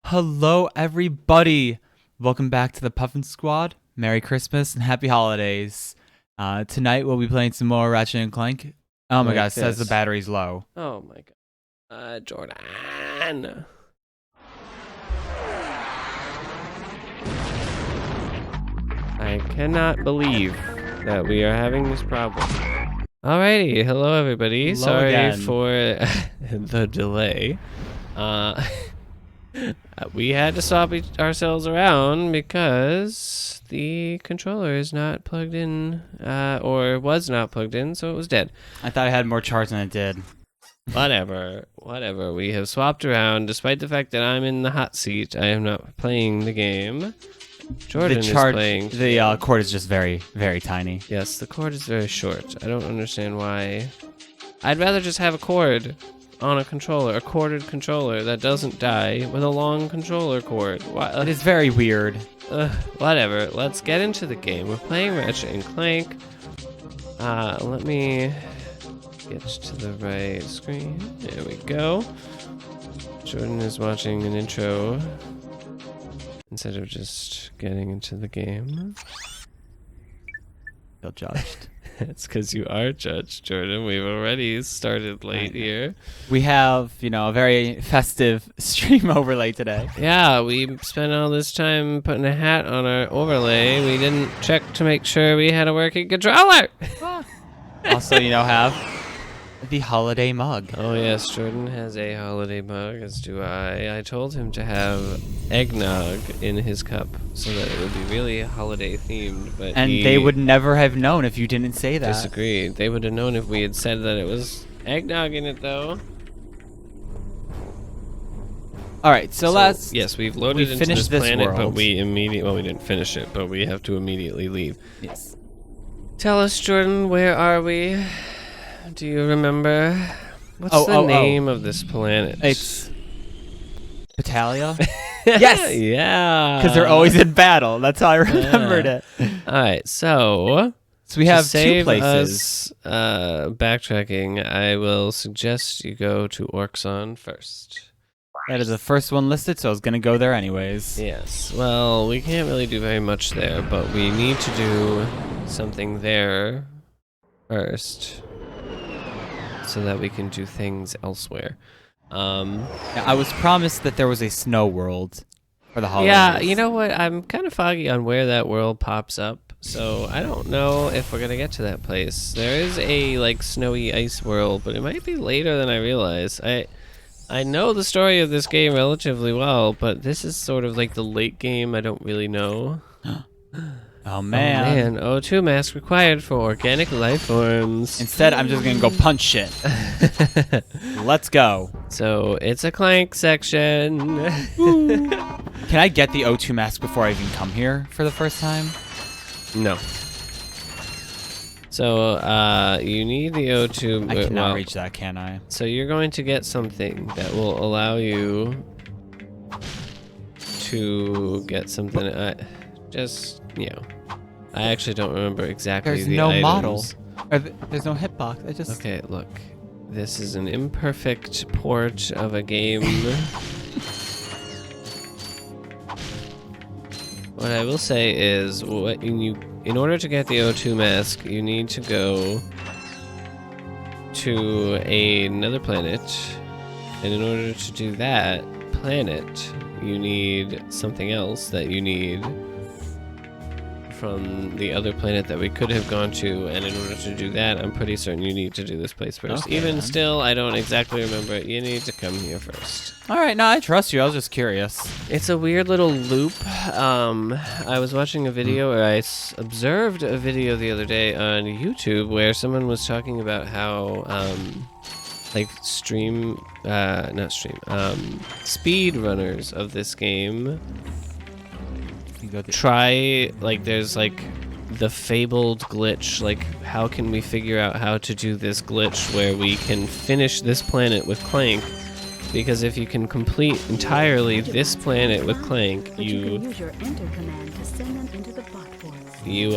Hello, everybody. Welcome back to the Puffin Squad. Merry Christmas and Happy Holidays. Tonight we'll be playing some more Ratchet and Clank. Oh my god, it says the battery's low. Oh my god. Jordan. I cannot believe that we are having this problem. Alrighty, hello everybody. Hello Sorry again. for the delay. We had to swap ourselves around because the controller is not plugged in, or was not plugged in, so it was dead. I thought I had more charge than it did. Whatever. We have swapped around, despite the fact that I'm in the hot seat. I am not playing the game. Jordan is playing. The cord is just very, very tiny. Yes, the cord is very short. I don't understand why. I'd rather just have a cord on a controller, a corded controller that doesn't die with a long controller cord. It is very weird. Whatever. Let's get into the game. We're playing Ratchet and Clank. Let me get to the right screen. There we go. Jordan is watching an intro instead of just getting into the game. Feel judged. It's because you are judged, Jordan. We've already started late here. We have, a very festive stream overlay today. Yeah, we spent all this time putting a hat on our overlay. We didn't check to make sure we had a working controller. Also, have the holiday mug. Oh yes, Jordan has a holiday mug, as do I. I told him to have eggnog in his cup so that it would be really holiday themed, but they would never have known if you didn't say that. Disagreed. They would have known if we had said that it was eggnog in it, though. All right, so let's. Yes, we've loaded into this this planet, world. but we didn't finish it, but we have to immediately leave. Yes. Tell us, Jordan, where are we? Do you remember? What's the name of this planet? It's Italia. Yes. Yeah. Because they're always in battle. That's how I remembered it. All right, so we have save two places. Backtracking, I will suggest you go to Orxon first. That is the first one listed, so I was going to go there anyways. Yes. Well, we can't really do very much there, but we need to do something there first so that we can do things elsewhere. I was promised that there was a snow world for the holidays. Yeah, you know what? I'm kind of foggy on where that world pops up, so I don't know if we're gonna get to that place. There is a snowy ice world, but it might be later than I realize. I know the story of this game relatively well, but this is sort of like the late game. I don't really know. Oh man. O2 mask required for organic life forms. Instead, I'm just gonna go punch shit. Let's go. So it's a Clank section. Can I get the O2 mask before I even come here for the first time? No. So you need the O2. I cannot reach that, can I? So you're going to get something that will allow you to get something. I actually don't remember exactly There's the no items. model. There's no hitbox. Okay, look. This is an imperfect port of a game. What I will say is, in order to get the O2 mask, you need to go to another planet, and in order to do that planet, you need something else that you need from the other planet that we could have gone to, and in order to do that, I'm pretty certain you need to do this place first. Okay, Even then. Still, I don't exactly remember it. You need to come here first. All right, no, I trust you. I was just curious. It's a weird little loop. I was watching a video, or I observed a video the other day on YouTube where someone was talking about how, speed runners of this game try, there's the fabled glitch, how can we figure out how to do this glitch where we can finish this planet with Clank? Because if you can complete entirely this planet with Clank, you can use your enter command to send them into the bot ports. You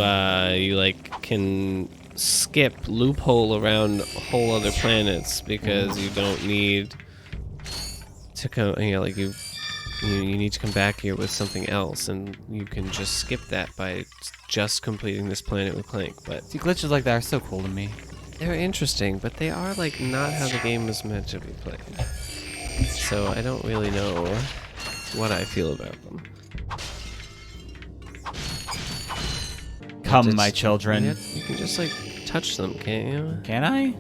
can skip loophole around whole other planets because you don't need to come. You need to come back here with something else, and you can just skip that by just completing this planet with Clank. But See, glitches like that are so cool to me. they're interesting, but they are like not how the game is meant to be played. So I don't really know what I feel about them. Come, my children. You can just like touch them, can't you? Can I?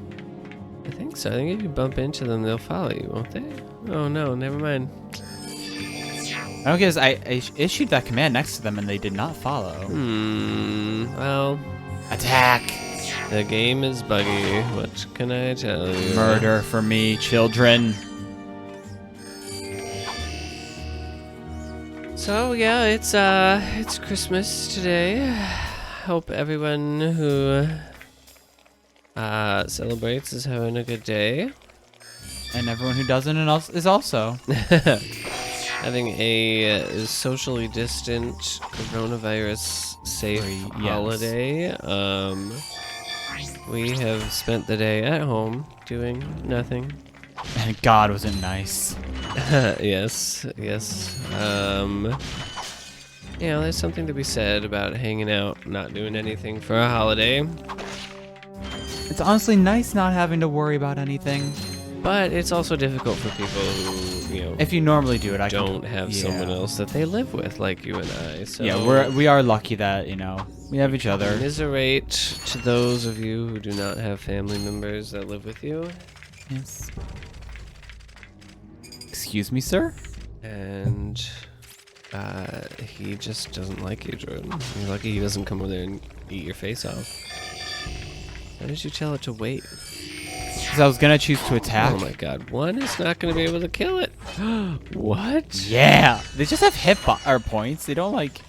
I think so. I think if you bump into them, they'll follow you, won't they? Oh no, never mind. I don't guess I issued that command next to them and they did not follow. Well, Attack! the game is buggy. What can I tell you? Murder for me, children. So yeah, it's Christmas today. Hope everyone who celebrates is having a good day. And everyone who doesn't is also. Having a socially distant, coronavirus safe holiday. We have spent the day at home doing nothing. And God, was it nice. Yes. There's something to be said about hanging out, not doing anything for a holiday. It's honestly nice not having to worry about anything. But it's also difficult for people who, if you normally do it, don't have someone else that they live with, like you and I. So yeah, we are lucky that we have each other. Commiserate to those of you who do not have family members that live with you. Yes. Excuse me, sir? And he just doesn't like you, Jordan. You're lucky he doesn't come over there and eat your face off. Why did you tell it to wait? Because I was going to choose to attack. Oh my god, one is not going to be able to kill it. What? Yeah. They just have hit points. They don't like...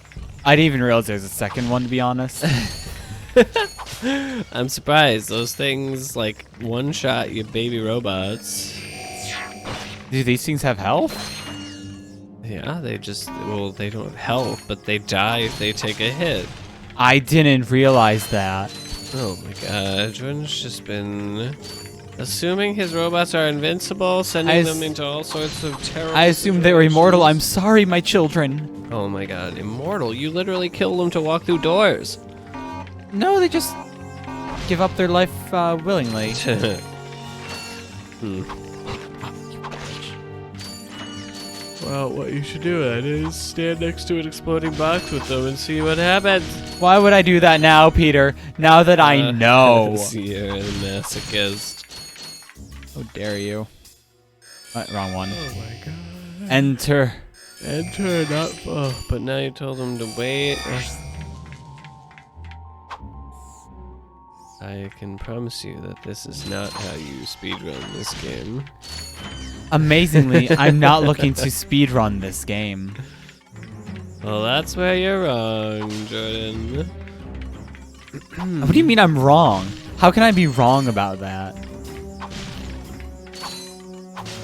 I didn't even realize there's a second one, to be honest. I'm surprised. Those things, like, one-shot you baby robots. Do these things have health? Yeah, they don't have health, but they die if they take a hit. I didn't realize that. Oh my god, Jordan's just been assuming his robots are invincible, sending them into all sorts of terrible I assumed they were immortal. I'm sorry, my children. Oh my god, immortal? You literally kill them to walk through doors. No, they just give up their life willingly. Well, what you should do then is stand next to an exploding box with them and see what happens. Why would I do that now, Peter? Now that I know. You're a masochist. How dare you? Wrong one. Oh my god. Enter. Enter, not... Oh, but now you told him to wait. I can promise you that this is not how you speedrun this game. Amazingly, I'm not looking to speedrun this game. Well, that's where you're wrong, Jordan. What do you mean I'm wrong? How can I be wrong about that?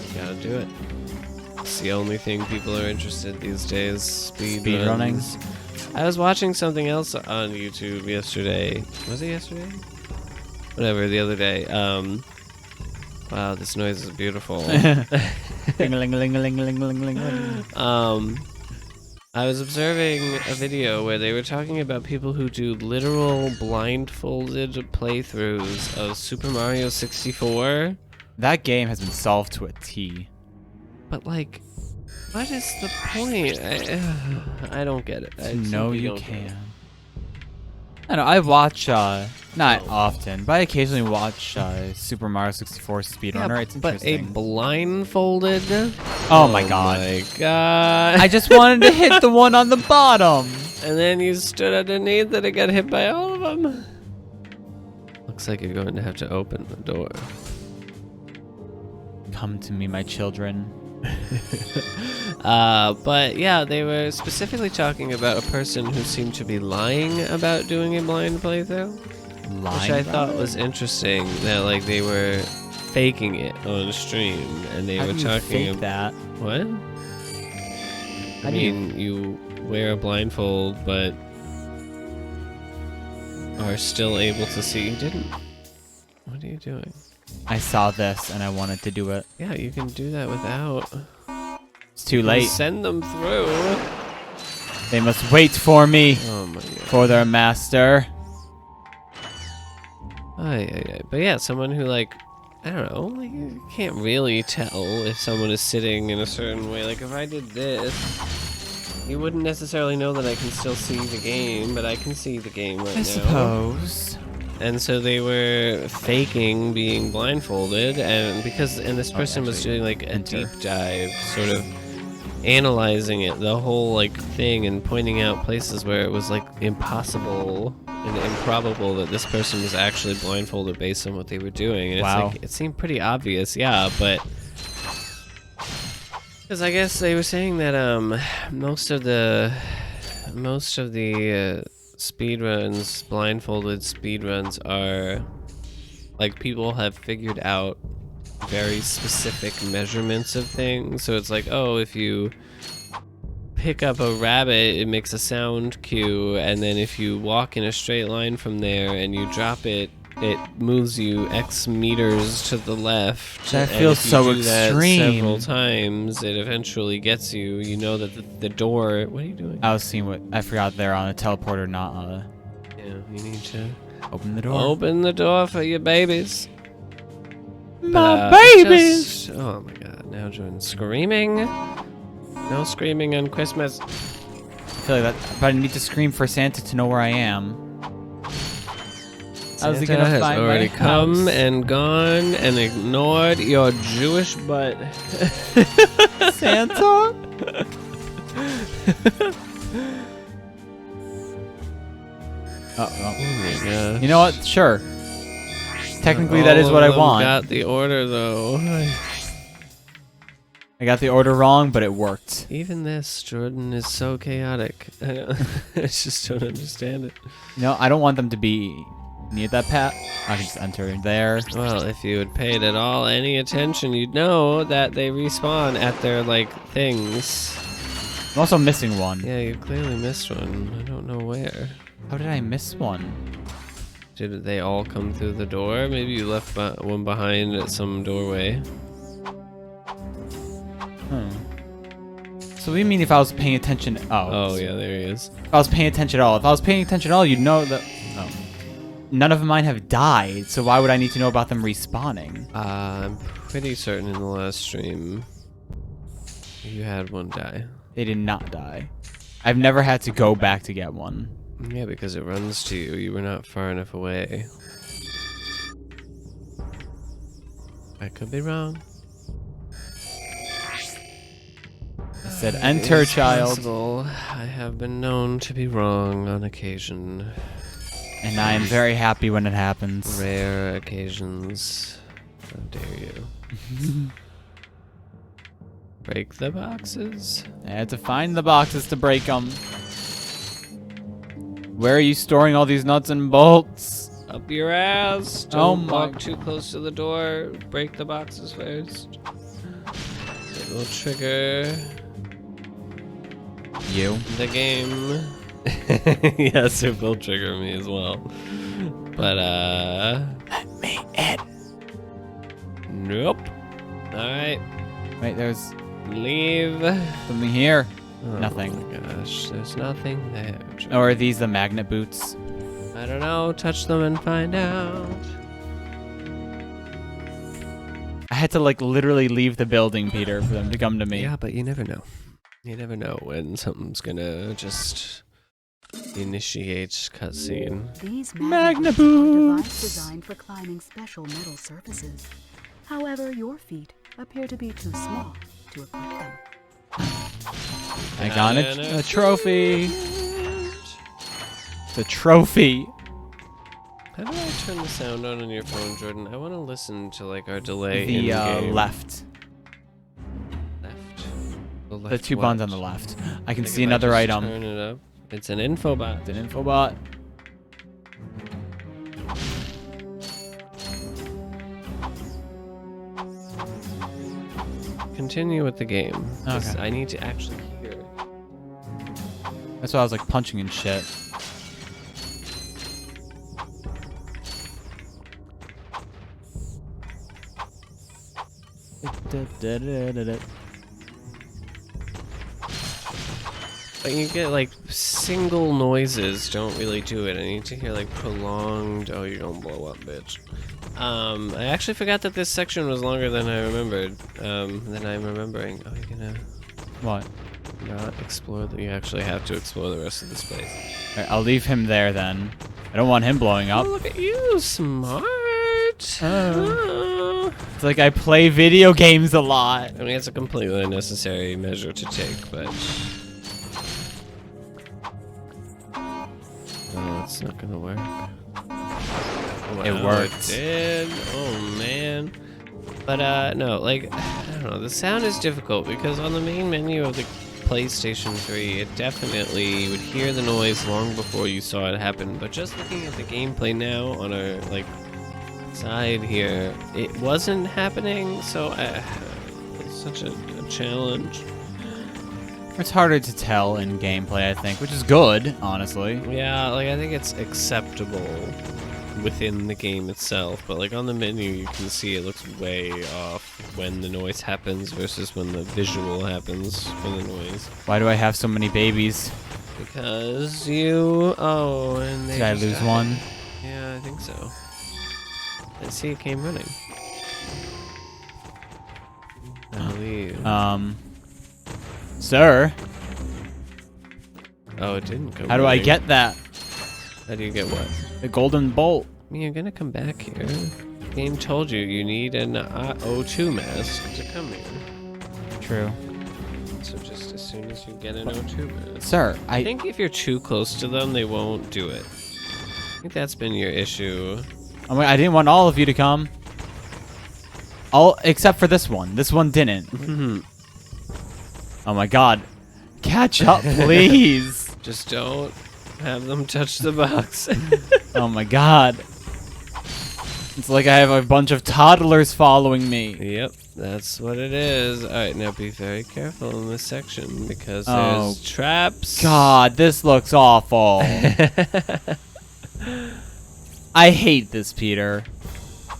You gotta do it. It's the only thing people are interested these days. Speedrunning. I was watching something else on YouTube yesterday. Was it yesterday? Whatever, the other day. Wow, this noise is beautiful. I was observing a video where they were talking about people who do literal blindfolded playthroughs of Super Mario 64. That game has been solved to a T. But like, what is the point? I don't get it. No, you can. I don't know, I watch, not often, but I occasionally watch Super Mario 64 speedrunner. Yeah, it's interesting. But a blindfolded? Oh my god. Oh my god. I just wanted to hit the one on the bottom. And then you stood underneath it and got hit by all of them. Looks like you're going to have to open the door. Come to me, my children. But yeah, they were specifically talking about a person who seemed to be lying about doing a blind playthrough, which I thought was interesting. That like they were faking it on stream, and they were talking about that. What? I mean, you wear a blindfold, but are still able to see. You didn't. What are you doing? I saw this and I wanted to do it. Yeah, you can do that without. It's too late. Send them through. They must wait for me. Oh my god. For their master. But yeah, someone who like, I don't know, like you can't really tell if someone is sitting in a certain way. Like if I did this, you wouldn't necessarily know that I can still see the game, but I can see the game right now. I suppose. And so they were faking being blindfolded, and this person was doing like a deep dive, sort of analyzing it, the whole like thing, and pointing out places where it was like impossible and improbable that this person was actually blindfolded based on what they were doing. And wow. It's like, it seemed pretty obvious, yeah, but because I guess they were saying that most of the speedruns, blindfolded speedruns, are like people have figured out very specific measurements of things. So it's like, oh, if you pick up a rabbit, it makes a sound cue, and then if you walk in a straight line from there and you drop it, it moves you X meters to the left. That feels so extreme. That several times, it eventually gets you. You know that the door. What are you doing? I was seeing what I forgot. They're on a teleporter, not on a. Yeah, you need to open the door. Open the door for your babies. My babies! Oh my god! Now Jordan's screaming. No screaming on Christmas. I feel like that, but I need to scream for Santa to know where I am. How's he gonna has find already my come house? And gone and ignored your Jewish butt. Santa? Oh my god. You know what? Sure. Technically, that is what I want. Got the order though. I got the order wrong, but it worked. Even this, Jordan, is so chaotic. I just don't understand it. No, I don't want them to be near that path. I can just enter there. Well, if you had paid at all any attention, you'd know that they respawn at their, like, things. I'm also missing one. Yeah, you clearly missed one. I don't know where. How did I miss one? Did they all come through the door? Maybe you left one behind at some doorway. So what do you mean if I was paying attention? Oh yeah, there he is. If I was paying attention at all. If I was paying attention at all, you'd know that. Oh. None of mine have died, so why would I need to know about them respawning? I'm pretty certain in the last stream you had one die. They did not die. I've never had to go back to get one. Yeah, because it runs to you. You were not far enough away. I could be wrong. I said, enter, child. Possible. I have been known to be wrong on occasion. And I am very happy when it happens. Rare occasions. How dare you. Break the boxes. I had to find the boxes to break them. Where are you storing all these nuts and bolts? Up your ass. Don't walk too close to the door. Break the boxes first. It will trigger you. The game. Yes, it will trigger me as well. But let me in. Nope. Alright. Wait, there's leave. Something here. Oh nothing. Oh my gosh, there's nothing there. Or are these the magnet boots? I don't know. Touch them and find out. I had to like literally leave the building, Peter, for them to come to me. Yeah, but you never know. You never know when something's gonna just initiate cutscene. These magnet boots are devices designed for climbing special metal surfaces. However, your feet appear to be too small to equip them. I got a trophy. The trophy. How do I turn the sound on your phone, Jordan? I want to listen to like our delay. The in game. left. The two buttons on the left. I can see another item. Turn it up. It's an infobot. It's an infobot. Continue with the game. Okay. I need to actually hear it. That's why I was like punching and shit. But you get like single noises don't really do it. I need to hear like prolonged. Oh, you're gonna blow up, bitch. I actually forgot that this section was longer than I remembered. Than I'm remembering. Oh, you're gonna What? not explore. You actually have to explore the rest of this place. Right, I'll leave him there then. I don't want him blowing up. Oh, look at you, smart. Oh. It's like I play video games a lot. I mean, it's a completely unnecessary measure to take, but. Oh, it's not gonna work. Wow, It worked. It did. Oh man. But no, like I don't know. The sound is difficult because on the main menu of the PlayStation 3, it definitely you would hear the noise long before you saw it happen. But just looking at the gameplay now on our like side here, it wasn't happening. So it's such a challenge. It's harder to tell in gameplay, I think, which is good, honestly. Yeah, like I think it's acceptable within the game itself, but like on the menu you can see it looks way off when the noise happens versus when the visual happens for the noise. Why do I have so many babies? Because you... Oh, and they Did I just lose died. one? Yeah, I think so. I see it came running. I believe. Sir? Oh, it didn't come How do I running. get that? How do you get what? The golden bolt. I mean, you're gonna come back here. The game told you you need an O2 mask to come here. True. So just as soon as you get an O2 mask. Sir, I think if you're too close to them, they won't do it. I think that's been your issue. Oh my, I didn't want all of you to come. All except for this one. This one didn't. Oh my god. Catch up, please. Just don't have them touch the box. Oh my god. It's like I have a bunch of toddlers following me. Yep, that's what it is. Alright, now be very careful in this section because there's traps. God, this looks awful. I hate this, Peter.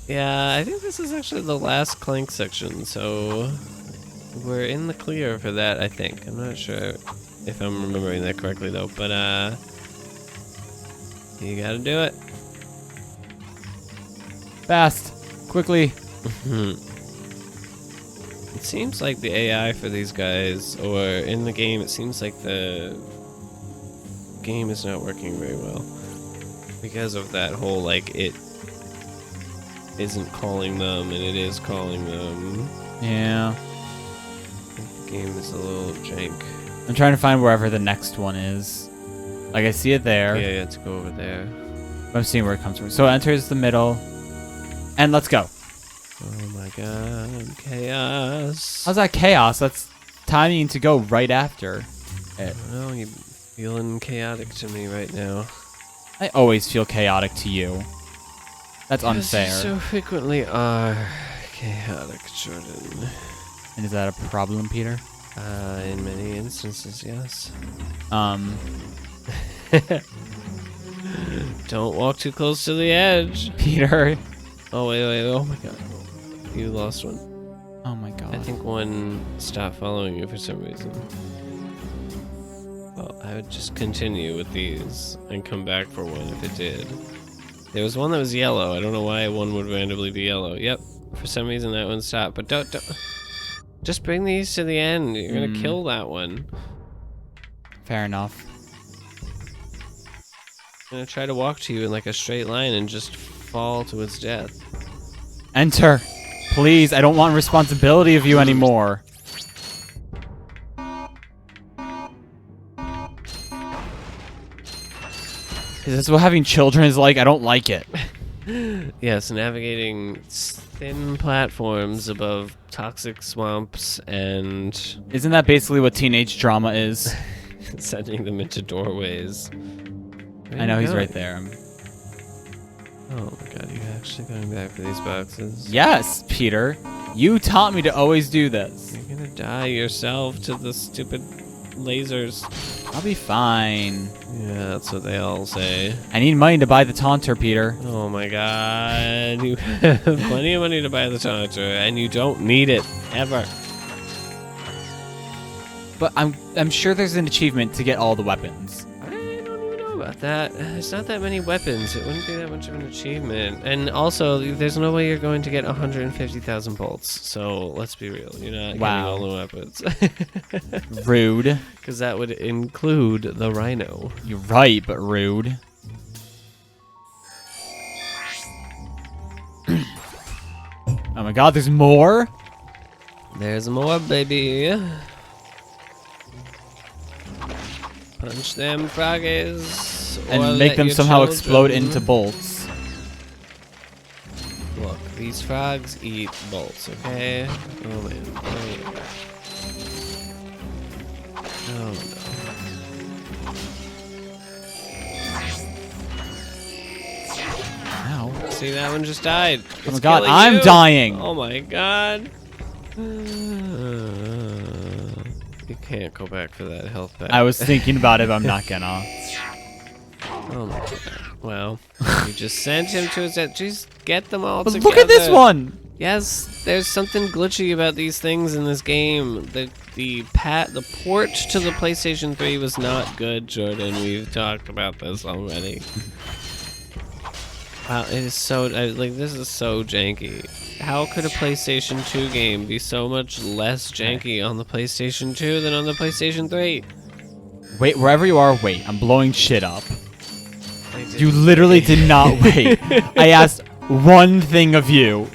Yeah, I think this is actually the last Clank section, so we're in the clear for that, I think. I'm not sure if I'm remembering that correctly, though, but, you gotta do it. Fast. Quickly. It seems like the AI for these guys, or in the game, it seems like the game is not working very well. Because of that whole, like, it isn't calling them, and it is calling them. Yeah. I think the game is a little jank. I'm trying to find wherever the next one is. Like, I see it there. Yeah, you have to go over there. I'm seeing where it comes from. So it enters the middle. And let's go. Oh my god, chaos. How's that chaos? That's timing to go right after it. I don't know, you're feeling chaotic to me right now. I always feel chaotic to you. That's unfair. You so frequently are chaotic, Jordan. And is that a problem, Peter? In many instances, yes. Don't walk too close to the edge. Peter. Oh, wait, oh my god. You lost one. Oh my god. I think one stopped following you for some reason. Well, I would just continue with these and come back for one if it did. There was one that was yellow. I don't know why one would randomly be yellow. Yep. For some reason that one stopped. But don't. Just bring these to the end. You're gonna kill that one. Fair enough. I'm gonna try to walk to you in like a straight line and just fall to its death. Enter. Please, I don't want responsibility of you anymore. Is this what having children is like? I don't like it. Yes, navigating thin platforms above toxic swamps and Isn't that basically what teenage drama is? sending them into doorways. Where I know you he's going? right there. Oh my god, you're actually going back for these boxes? Yes, Peter. You taught me to always do this. You're gonna die yourself to the stupid lasers. I'll be fine. Yeah, that's what they all say. I need money to buy the taunter, Peter. Oh my god, you have plenty of money to buy the taunter, and you don't need it, ever. But I'm sure there's an achievement to get all the weapons. I don't even know about that. There's not that many weapons. It wouldn't be that much of an achievement. And also, there's no way you're going to get 150,000 bolts. So let's be real. You're not getting all the weapons. Rude. Because that would include the rhino. You're right, but rude. Oh my god, there's more? There's more, baby. Punch them froggies. And make them somehow explode into bolts. Look, these frogs eat bolts, okay? Oh man. Oh no. Ow. See, that one just died. Oh my god, I'm dying. Oh my god. You can't go back for that health pack. I was thinking about it, but I'm not gonna. Oh my god. Well, you just sent him to his death. Just get them all But together. look at this one! Yes, there's something glitchy about these things in this game. The port to the PlayStation 3 was not good, Jordan. We've talked about this already. Wow, it is so this is so janky. How could a PlayStation 2 game be so much less janky on the PlayStation 2 than on the PlayStation 3? Wait, wherever you are, wait. I'm blowing shit up. You literally did not wait. I asked one thing of you.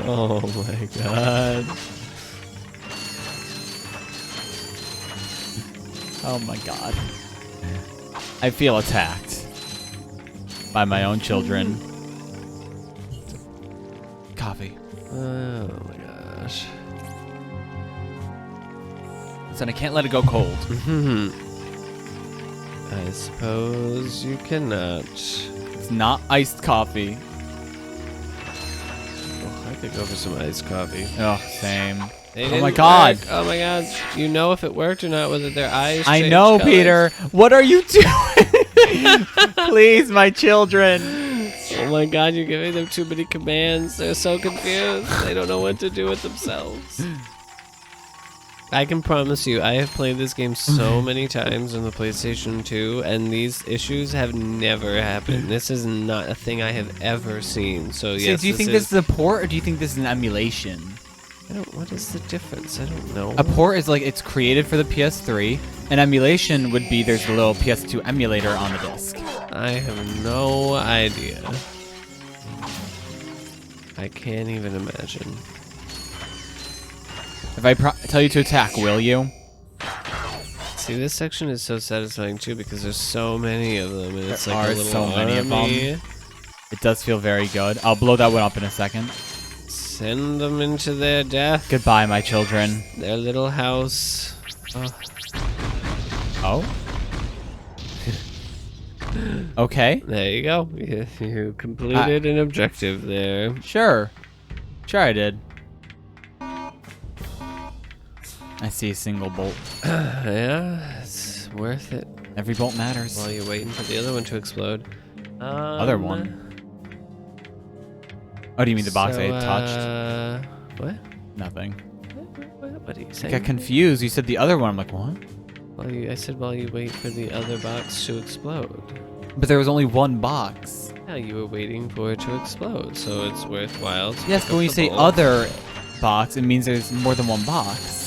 Oh my god. Oh my god. I feel attacked by my own children. Coffee. Oh my gosh. Listen, I can't let it go cold. I suppose you cannot. It's not iced coffee. Oh, I could go for some iced coffee. Oh, same. They Oh my didn't god. work. Oh my god. You know if it worked or not, whether their eyes I changed know, colors. Peter. What are you doing? Please, my children. Oh my god, you're giving them too many commands. They're so confused. They don't know what to do with themselves. I can promise you, I have played this game so many times on the PlayStation 2, and these issues have never happened. This is not a thing I have ever seen. So yes, do you think this is a port, or do you think this is an emulation? What is the difference? I don't know. A port is like it's created for the PS3. An emulation would be there's a little PS2 emulator on the disc. I have no idea. I can't even imagine. If I tell you to attack, will you? See, this section is so satisfying too because there's so many of them, and it's There like are a little so many of them. army. It does feel very good. I'll blow that one up in a second. Send them into their death. Goodbye, my children. Their little house. Oh? Okay. There you go. You completed an objective there. Sure. Sure I did. I see a single bolt. Yeah, it's worth it. Every bolt matters. While you're waiting for the other one to explode. Other one? Oh, do you mean the box I touched? What? Nothing. What are you I saying? got confused. You said the other one. I'm like, what? I said while you wait for the other box to explode. But there was only one box. Yeah, you were waiting for it to explode, so it's worthwhile to Yes, pick but up when you the say bolt. other box, it means there's more than one box.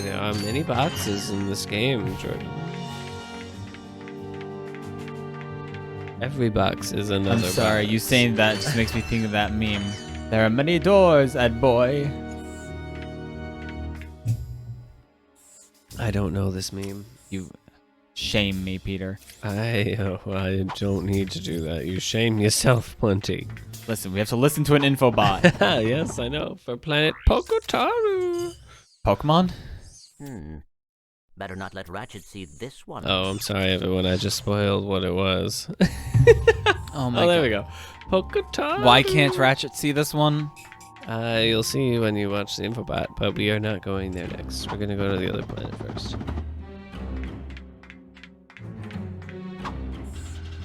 There are many boxes in this game, Jordan. Every box is another I'm sorry, box. you saying that just makes me think of that meme. There are many doors, Ed boy. I don't know this meme. You shame me, Peter. I don't need to do that. You shame yourself plenty. Listen, we have to listen to an info bot. Yes, I know. For Planet Pokitaru. Pokemon? Better not let Ratchet see this one. Oh, I'm sorry, everyone. I just spoiled what it was. Oh my Oh, there god. we go. Pokitaru. Why can't Ratchet see this one? You'll see when you watch the infobot, but we are not going there next. We're gonna go to the other planet first.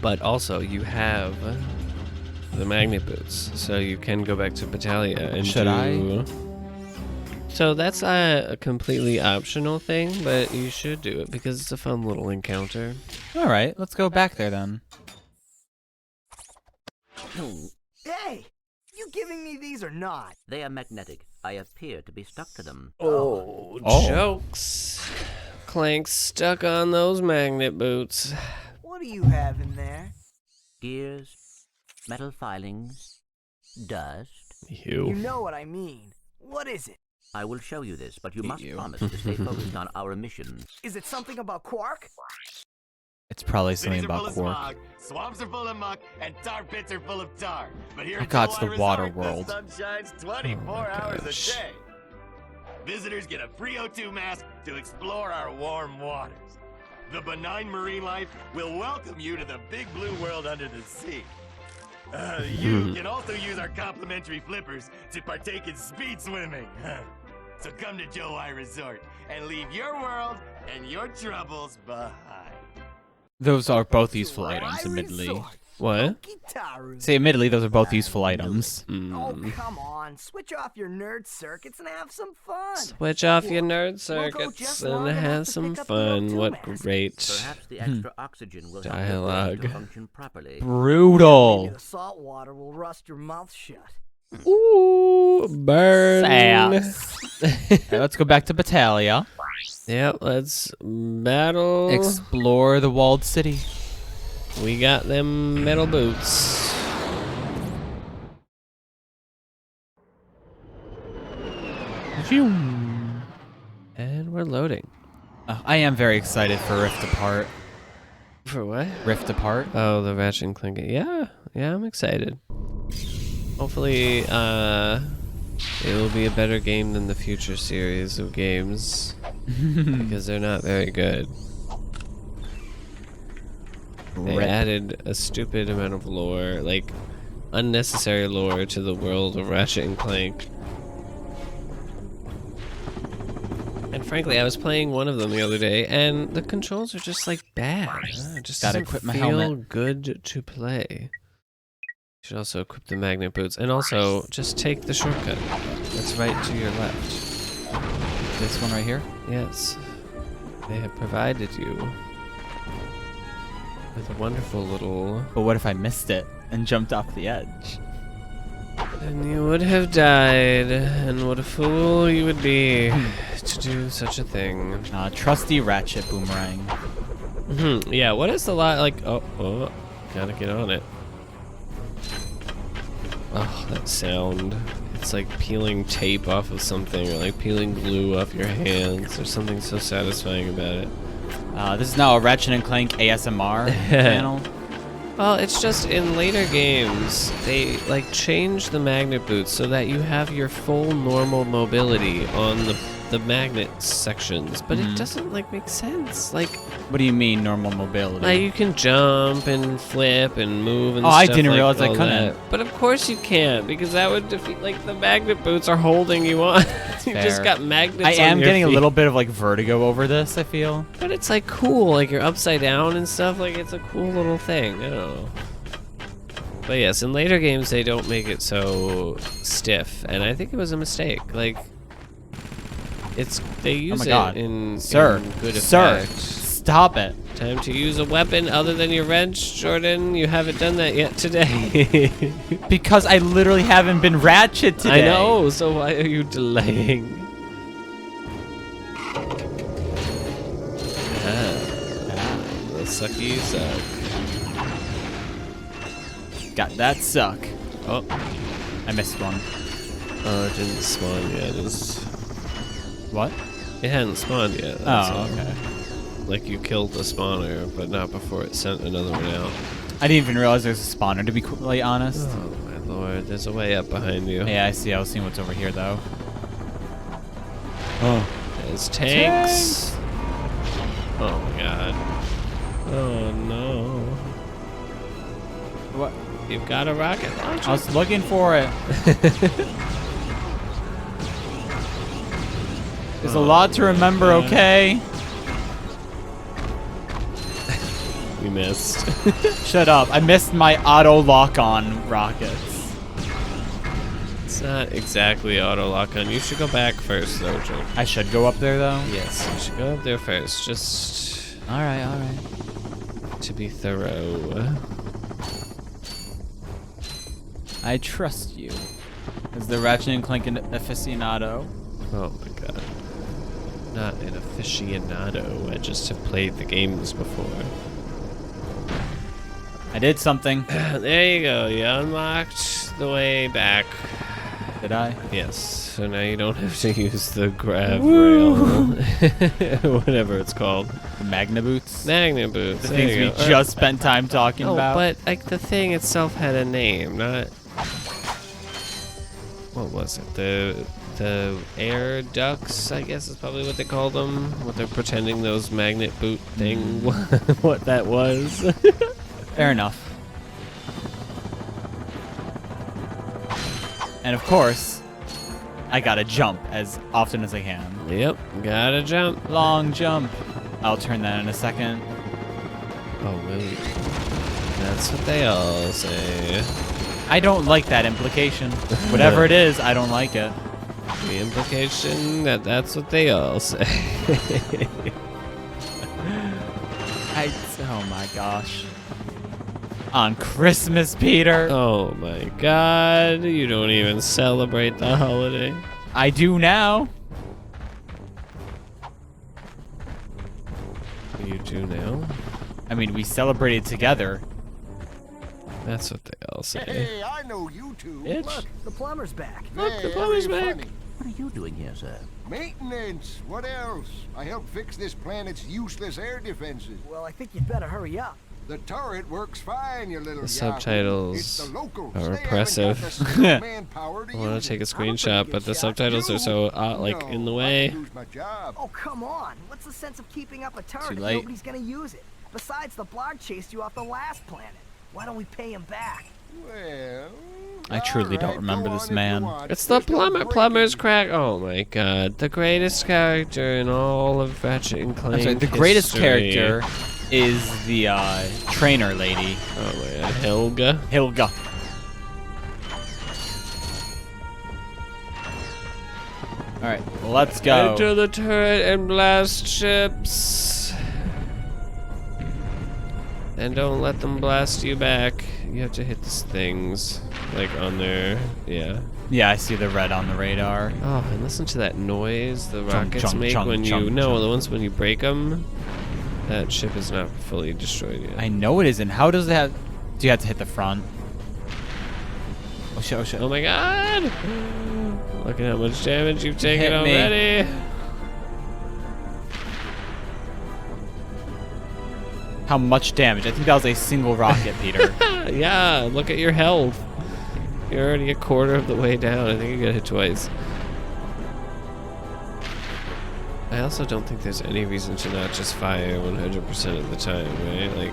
But also, you have the magnet boots, so you can go back to Battalia and Should I? So that's a completely optional thing, but you should do it because it's a fun little encounter. All right, let's go back there then. Hey, you giving me these or not? They are magnetic. I appear to be stuck to them. Oh, jokes. Clank's stuck on those magnet boots. What do you have in there? Gears, metal filings, dust. You know what I mean. What is it? I will show you this, but you must promise to stay focused on our mission. Is it something about Quark? It's probably something Cities are about full of Quark. smog, swamps are full of muck, and tar pits are full of tar. But here Oh at God, it's the Joe water Resort, world. The sun shines 24 hours a day. Visitors get a free O2 mask to explore our warm waters. The benign marine life will welcome you to the big blue world under the sea. You can also use our complimentary flippers to partake in speed swimming. So come to Joe Resort and leave your world and your troubles behind. Those are both useful items, admittedly. What? Pokitaru. Say, admittedly, those are both useful items. Oh, come on. Switch off your nerd circuits and have some fun. Switch off your nerd We'll go circuits just and long enough have to some pick up the fun. O2 What mask. great Perhaps the extra oxygen will help your dialogue. brain to function properly. Maybe Brutal. the salt water will rust your mouth shut. Ooh, burn. Sass. Alright, let's go back to Battalia. Yep, let's battle. Explore the walled city. We got them metal boots. And we're loading. I am very excited for Rift Apart. For what? Rift Apart. Oh, the Ratchet and Clank. Yeah, I'm excited. Hopefully, it will be a better game than the future series of games. Because they're not very good. They Rip. added a stupid amount of lore, like unnecessary lore to the world of Ratchet and Clank. And frankly, I was playing one of them the other day, and the controls are just like bad. It just Gotta doesn't equip my feel helmet. good to play. Should also equip the magnet boots, and also just take the shortcut. That's right to your left. This one right here. Yes, they have provided you with a wonderful little. But what if I missed it and jumped off the edge? And you would have died, and what a fool you would be to do such a thing. Trusty Ratchet boomerang. Yeah, what is the lot like? Oh, gotta get on it. Oh, that sound. It's like peeling tape off of something, or like peeling glue off your hands. There's something so satisfying about it. This is now a Ratchet and Clank ASMR channel. Well, it's just in later games, they like change the magnet boots so that you have your full normal mobility on the magnet sections, but it doesn't like make sense. Like, What do you mean normal mobility? like you can jump and flip and move and Oh, stuff I didn't like realize I all couldn't. that. But of course you can't, because that would defeat, like, the magnet boots are holding you on. You just fair. got magnets I on am your getting a feet. little bit of like vertigo over this, I feel. But it's like cool, like you're upside down and stuff, like it's a cool little thing. I don't know. But yes, in later games they don't make it so stiff, and I think it was a mistake. Like, they use my it God. in Sir, good sir, effect. stop it. Time to use a weapon other than your wrench, Jordan. You haven't done that yet today. Because I literally haven't been Ratchet today. I know, so why are you delaying? The sucky suck. Got that suck. Oh, I missed one. oh, it didn't spawn yet. What? It hadn't spawned yet. That's Oh, all. okay. Like you killed the spawner, but not before it sent another one out. I didn't even realize there was a spawner, to be completely honest. Oh my lord, there's a way up behind you. Yeah, I see. I was seeing what's over here, though. Oh. There's tanks. Oh my god. Oh no. What? You've got a rocket launcher. I was looking for it. There's a lot to remember, okay? We missed. Shut up. I missed my auto lock-on rockets. It's not exactly auto lock on. You should go back first, though, Joe. I should go up there though. Yes, you should go up there first. Just All right. to be thorough. I trust you as the Ratchet and Clank aficionado. Oh my god. Not an aficionado. I just have played the games before. I did something. There you go. You unlocked the way back. Did I? Yes. So now you don't have to use the grab rail. Whatever it's called. The Magna Boots. Magna boots. The there things you we go. just spent time talking Oh, about. but like the thing itself had a name, not. What was it? The air ducts, I guess is probably what they called them. What they're pretending those magnet boot thing, what that was. Fair enough. And of course, I gotta jump as often as I can. Yep, gotta jump. Long jump. I'll turn that in a second. Oh wait, that's what they all say. I don't like that implication. Whatever it is, I don't like it. The implication that that's what they all say. Oh my gosh. On Christmas, Peter. Oh my god, you don't even celebrate the holiday. I do now. You do now? I mean, we celebrated together. That's what they all say. Hey, I know you two. Bitch. Look, the plumber's back. Look, the plumber's Very back. funny. What are you doing here, sir? Maintenance. What else? I helped fix this planet's useless air defenses. Well, I think you'd better hurry up. The turret works fine, you little The yahoo. subtitles It's the locals. are They haven't got oppressive. the skilled manpower to I want use to take a it. screenshot, but the subtitles are so like in the No, way. I could lose my job. Oh, come on. What's the sense of keeping up a turret Too if late. nobody's gonna use it? Besides, the blog chased you off the last planet. Why don't we pay him back? Well, I truly don't all right, remember go this on if you man. want. It's the Just don't break plumber's it. crack. Oh my god, the greatest character in all of Ratchet and Clank. I'm sorry, the greatest history. character is the trainer lady, Oh my god, Helga. Hilga. All right, let's go. Enter the turret and blast ships. And don't let them blast you back. You have to hit these things, like on there. Yeah. Yeah, I see the red on the radar. Oh, and listen to that noise the rockets chunk, make chunk, when you. chunk, No, chunk. the ones when you break them. That ship is not fully destroyed yet. I know it isn't. How does it have? Do you have to hit the front? Oh shit! Oh shit! Oh my god! Look at how much damage you've taken Hit me. already. How much damage? I think that was a single rocket, Peter. Yeah, look at your health. You're already a quarter of the way down. I think you got hit twice. I also don't think there's any reason to not just fire 100% of the time, right? Like,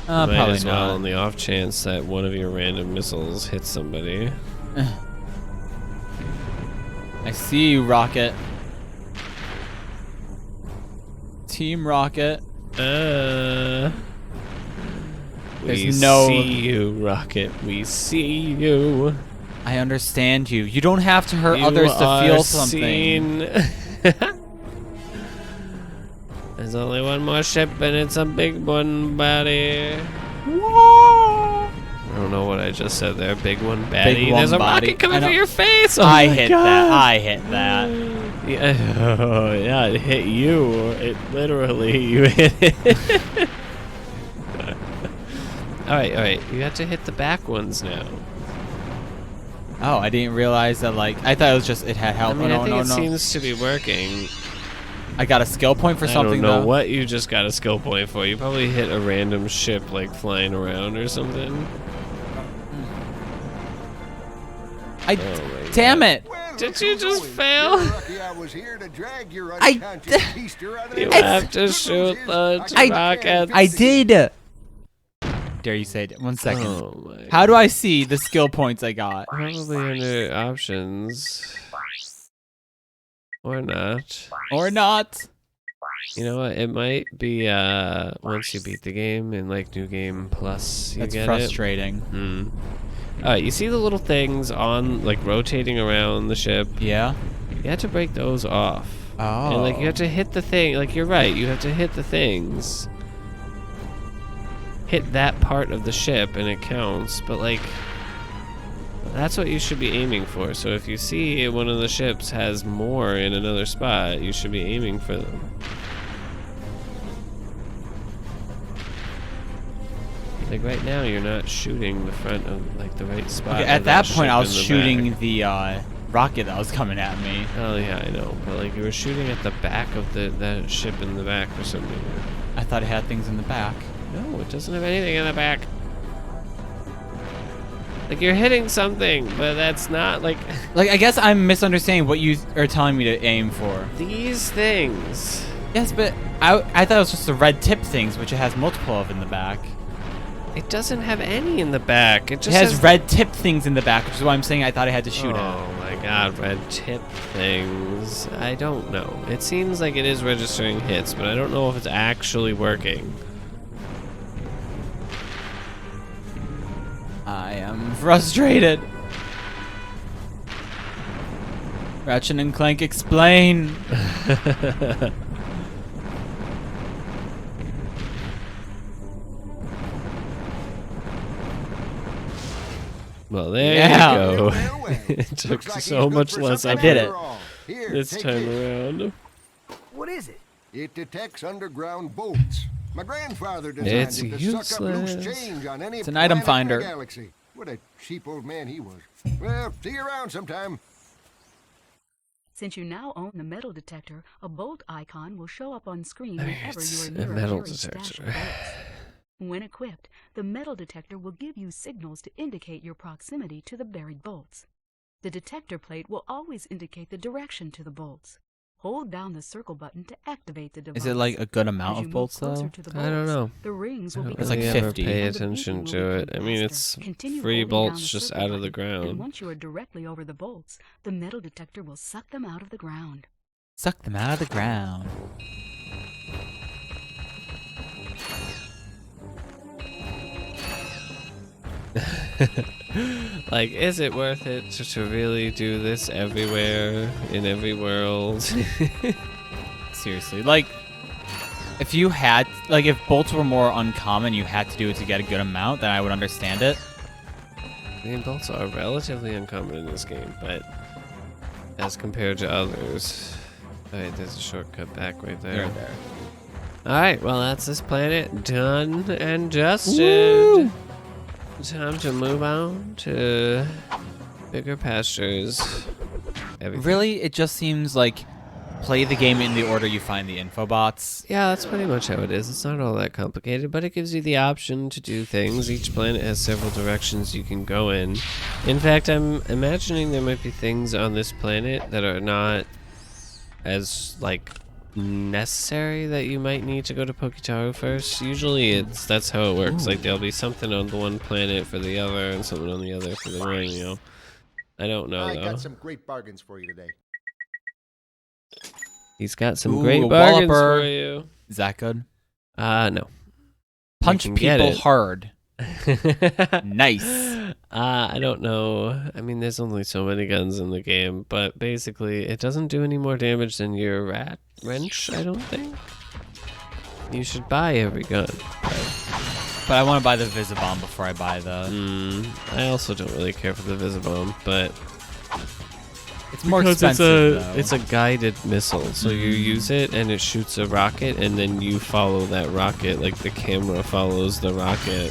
might Probably as well on not. the off chance that one of your random missiles hits somebody. I see you, Rocket. Team Rocket. We There's no- see you, Rocket. We see you. I understand you. You don't have to hurt You others to are feel something. seen. There's only one more ship, and it's a big one, buddy. I don't know what I just said there. Big one, baddie. Big one, There's a baddie. rocket coming I know. for your face. Oh I my hit God. that. I hit that. Yeah, oh, yeah, it hit you. It literally, you hit it. All right. You have to hit the back ones now. Oh, I didn't realize that. Like, I thought it was just it had I help. mean, Oh, I think no, it no. seems to be working. I got a skill point for something I don't know though. what you just got a skill point for. You probably hit a random ship like flying around or something. I Oh my damn God. it! Well, Did look you who's just doing. fail? You're lucky I was here to drag your I- unconscious keister out of You there. have to Good news shoot is, the I can't rockets. fix I the game. did. Dare you say it? 1 second. Oh my. How do I see the skill points I got? Probably under options. Or not. Or not? You know what? It might be once you beat the game in like New Game Plus you That's get frustrating. it. Alright, you see the little things on, like, rotating around the ship? Yeah. You have to break those off. Oh. And, like, you have to hit the thing. Like, you're right. You have to hit the things. Hit that part of the ship, and it counts. But, like, that's what you should be aiming for. So if you see one of the ships has more in another spot, you should be aiming for them. Like, right now, you're not shooting the front of, like, the right spot. Okay, at that point, I was shooting the rocket that was coming at me. Oh, yeah, I know. But, like, you were shooting at the back of the ship in the back or something. I thought it had things in the back. No, it doesn't have anything in the back. Like, you're hitting something, but that's not, like... Like, I guess I'm misunderstanding what you are telling me to aim for. These things. Yes, but I thought it was just the red tip things, which it has multiple of in the back. It doesn't have any in the back. It just has red tip things in the back, which is why I'm saying I thought I had to shoot at. Oh my god, red tip things. I don't know. It seems like it is registering hits, but I don't know if it's actually working. I am frustrated. Ratchet and Clank, explain. Well, there you go. Well, well. It took Looks like so he's good much for less something I did after it. all. Here, this take time this. around. What is it? It detects underground bolts. My grandfather designed It's it to suck up loose useless. change on any It's an item planet in finder. the galaxy. What a cheap old man he was. Well, see you around sometime. Since you now own the metal detector, a bolt icon will show up on screen There, whenever it's you are a near metal buried stash of detector. bolts. When equipped, the metal detector will give you signals to indicate your proximity to the buried bolts. The detector plate will always indicate the direction to the bolts. Hold down the circle button to activate the device. Is it like a good amount As you of move bolts closer though? to the I don't bolts, know. The rings will I don't become It's like really ever 50. pay and the attention beacon to will it. I become mean, faster. it's Continue free holding down bolts the just circle out of the button, and ground. once you are directly over the bolts, the metal detector will suck them out of the ground. Suck them out of the ground. Like, is it worth it to really do this everywhere, in every world? Seriously, like, if you had, like, if bolts were more uncommon, you had to do it to get a good amount, then I would understand it. I mean, bolts are relatively uncommon in this game, but as compared to others... Alright, there's a shortcut back right there. There. Alright, well, that's this planet done and dusted. Time to move on to bigger pastures. Everything. Really, it just seems like play the game in the order you find the infobots. Yeah, that's pretty much how it is. It's not all that complicated, but it gives you the option to do things. Each planet has several directions you can go in. In fact, I'm imagining there might be things on this planet that are not as, like, necessary that you might need to go to Pokitaru first. Usually that's how it works. Like, there'll be something on the one planet for the other and something on the other for the one, you know. I don't know, I though. got some great bargains for you today. He's got some Ooh, great a bargains walloper. for you. Is that good? No. Punch can get people it. hard. Nice. I don't know. I mean, there's only so many guns in the game, but basically, it doesn't do any more damage than your rat wrench, I don't think. You should buy every gun. But I want to buy the Visibomb before I buy the... I also don't really care for the Visibomb, but... It's more Because expensive, though. it's a guided missile, so you use it and it shoots a rocket, and then you follow that rocket, like the camera follows the rocket.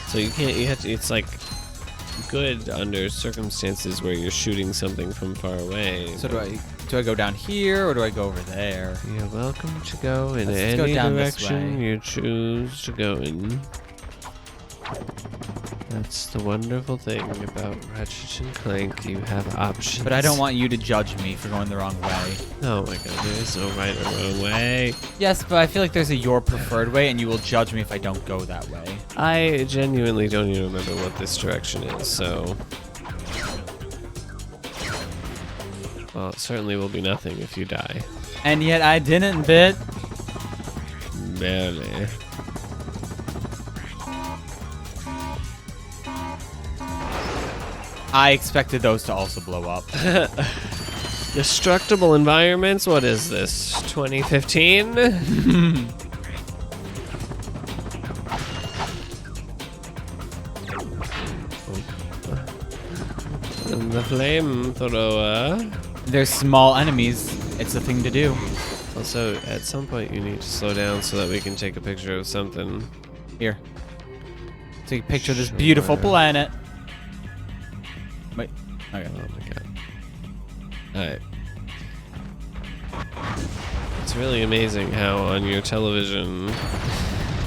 So you can't, you have to, it's like good under circumstances where you're shooting something from far away. So do I go down here or do I go over there? You're welcome to go in Let's go any down this direction way. you choose to go in. That's the wonderful thing about Ratchet and Clank. You have options. But I don't want you to judge me for going the wrong way. Oh my god, there is no right or wrong way. Yes, but I feel like there's a your preferred way, and you will judge me if I don't go that way. I genuinely don't even remember what this direction is, so... Well, it certainly will be nothing if you die. And yet I didn't, Bit. I expected those to also blow up. Destructible environments? What is this? 2015? And the flamethrower. There's small enemies. It's a thing to do. Also, at some point you need to slow down so that we can take a picture of something. Here. Take a picture of this beautiful planet. Wait. Okay. Oh my god. Alright. It's really amazing how on your television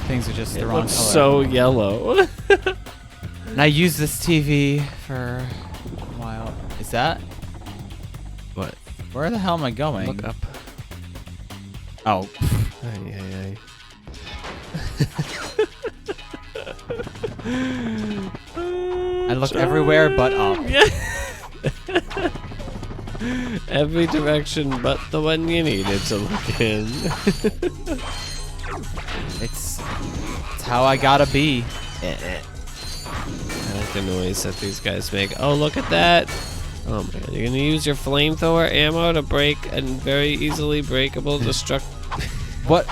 Things are just the it wrong looks color. so yellow. And I used this TV for a while. Is that? What? Where the hell am I going? Look up. Oh. Ay, ay, ay. I look everywhere but up. Yeah. Every direction but the one you needed to look in. It's how I gotta be. I like the noise that these guys make. Oh, look at that. Oh my god, you're gonna use your flamethrower ammo to break a very easily breakable What?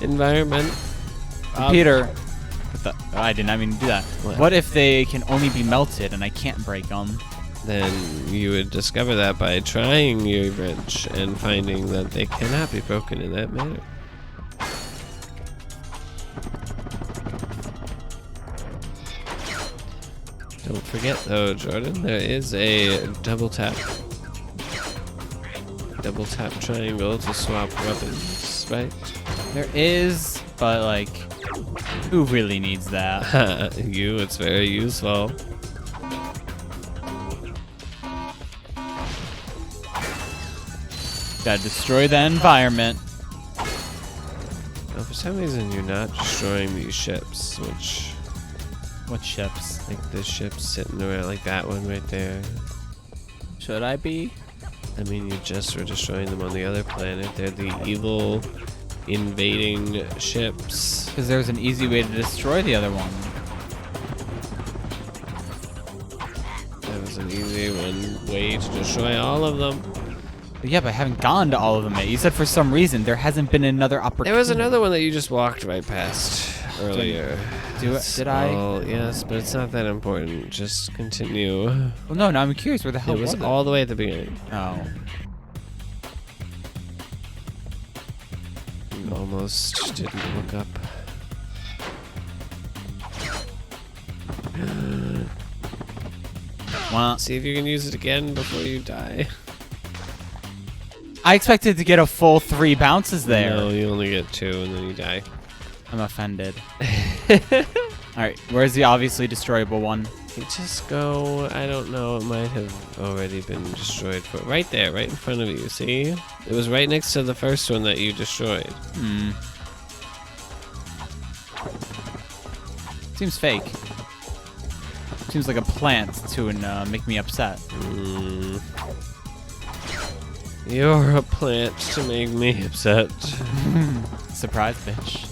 environment. Peter. What the? Oh, I did not mean to do that. What if they can only be melted and I can't break them? Then you would discover that by trying your wrench and finding that they cannot be broken in that manner. Don't forget though, Jordan, there is a double tap triangle to swap weapons, right? There is, but like, who really needs that? You, it's very useful. Gotta destroy the environment. Oh, for some reason you're not destroying these ships, which... What ships? Like the ships sitting around, like that one right there. Should I be? I mean, you just were destroying them on the other planet. They're the evil invading ships. Because there's an easy way to destroy the other one. There was an easy way to destroy all of them. But yeah, but I haven't gone to all of them yet. You said for some reason there hasn't been another opportunity. There was another one that you just walked right past earlier. Did I? Oh, yes, but it's not that important. Just continue. Well, no, I'm curious where the hell It was all the way at the beginning. Oh. You almost didn't look up. Well, See if you can use it again before you die. I expected to get a full 3 bounces there. No, you only get 2 and then you die. I'm offended. Alright, where's the obviously destroyable one? You just go, I don't know, it might have already been destroyed. But right there, right in front of you, see? It was right next to the first one that you destroyed. Seems fake. Seems like a plant to make me upset. You're a plant to make me upset. Surprise, bitch.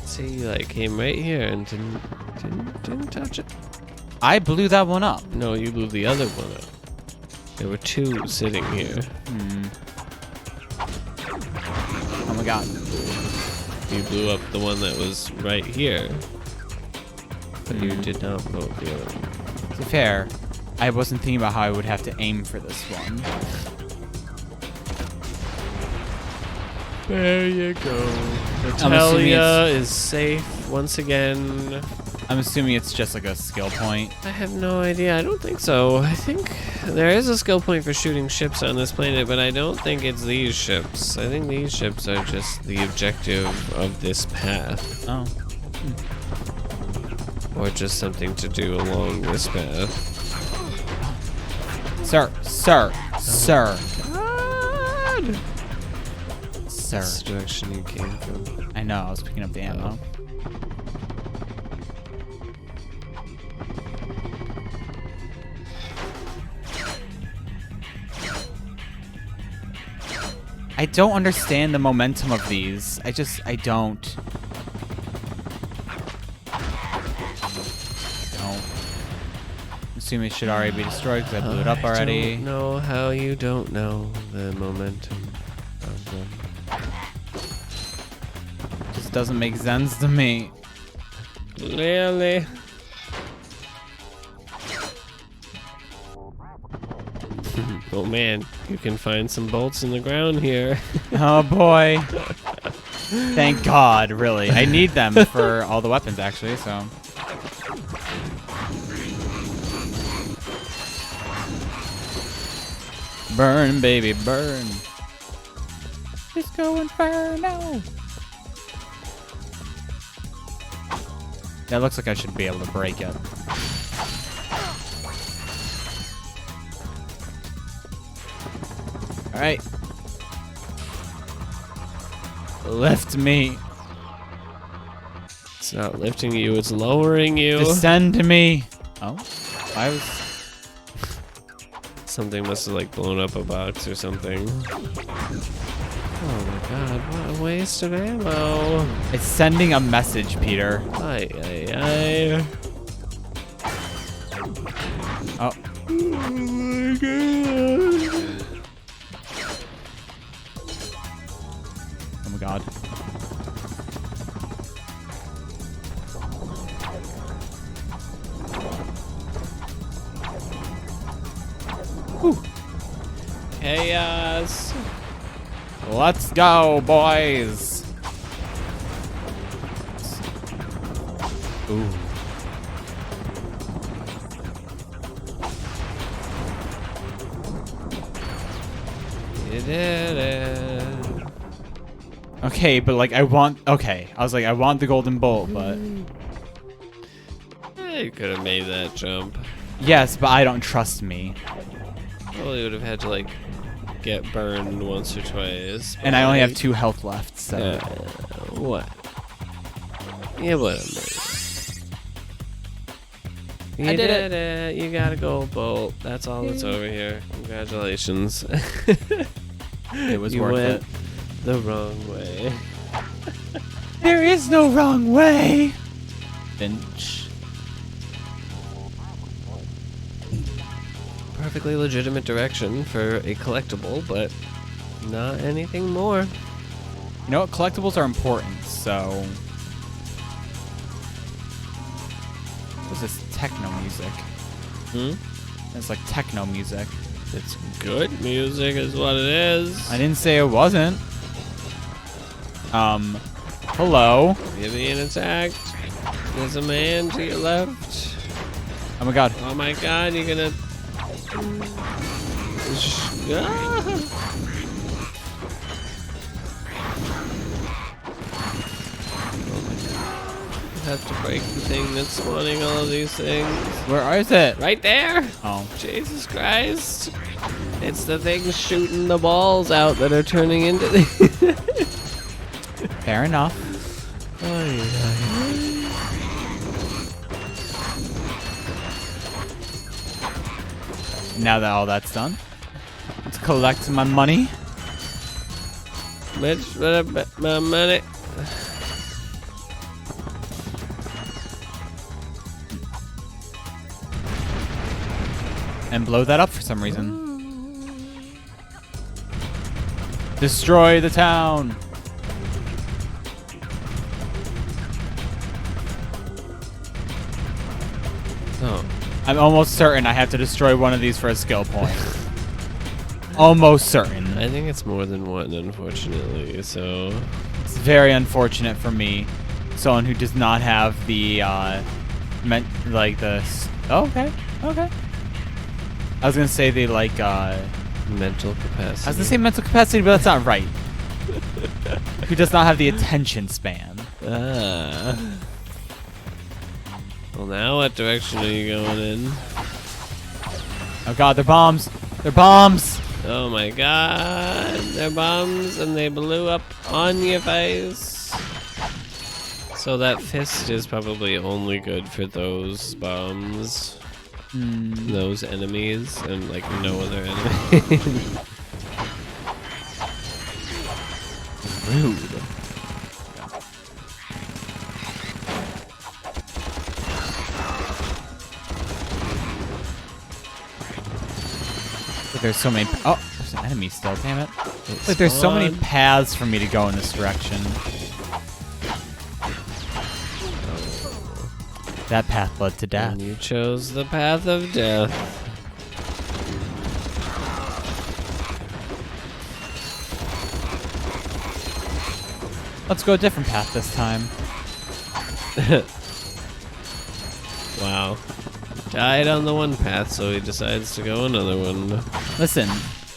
See, you like came right here and didn't touch it. I blew that one up. No, you blew the other one up. There were 2 sitting here. Oh my god. You blew up the one that was right here. But you did not blow up the other one. To be fair, I wasn't thinking about how I would have to aim for this one. There you go. assuming Natalia is safe once again. I'm assuming it's just like a skill point. I have no idea. I don't think so. I think there is a skill point for shooting ships on this planet, but I don't think it's these ships. I think these ships are just the objective of this path. Oh. Or just something to do along this path. Sir. Sir. God! Sir. That's the direction you came from. I know, I was picking up the ammo. I don't understand the momentum of these. I don't. assuming it should already be destroyed because I blew it up already. I don't know how you don't know the momentum of them. Just doesn't make sense to me. Clearly. Oh man, you can find some bolts in the ground here. Oh boy. Thank God, really. I need them for all the weapons, actually, so. Burn, baby, burn. Disco Inferno. That looks like I should be able to break it. Alright. Lift me. It's not lifting you, it's lowering you. Descend me. Oh, I was. Something must have like blown up a box or something. Oh my god, what a waste of ammo. It's sending a message, Peter. Ay, ay, ay. Oh. Oh my god. Oh my god. Whew. Chaos. Let's go, boys. Ooh. You did it. Okay, but like I want. Okay, I was like, I want the golden bolt, but You could have made that jump. yes, but I don't trust me, Probably would have had to like get burned once or twice. and I only have like, 2 health left. So what? Yeah, what? You I did it. You got a gold bolt. That's all that's over here. Congratulations. it was You worth went it. the wrong way. There is no wrong way. Finch. Perfectly legitimate direction for a collectible, but not anything more. You know what? Collectibles are important, so. What's this techno music? It's like techno music. It's good music is what it is. I didn't say it wasn't. Hello. You're being attacked. There's a man to your left. Oh my god. Oh my god, you're gonna... Ah! Have to break the thing that's spawning all of these things. Where is it? Right there! Oh. Jesus Christ. It's the thing shooting the balls out that are turning into the... Fair enough. Now that all that's done, let's collect my money. Bitch, my money. And blow that up for some reason. Destroy the town. Oh. I'm almost certain I have to destroy one of these for a skill point. Almost certain. I think it's more than one, unfortunately, so... It's very unfortunate for me. Someone who does not have the, oh, okay. I was gonna say the, mental capacity. I was gonna say mental capacity, but that's not right. Who does not have the attention span. Ah. Well, now what direction are you going in? Oh god, they're bombs! They're bombs! Oh my god, they're bombs and they blew up on your face. So that fist is probably only good for those bombs. Those enemies and like no other enemy. Rude. But there's so many. Oh, there's an enemy still. Damn it! Like there's so many paths for me to go in this direction. That path led to death. And you chose the path of death. Let's go a different path this time. Wow. Died on the one path, so he decides to go another one. Listen,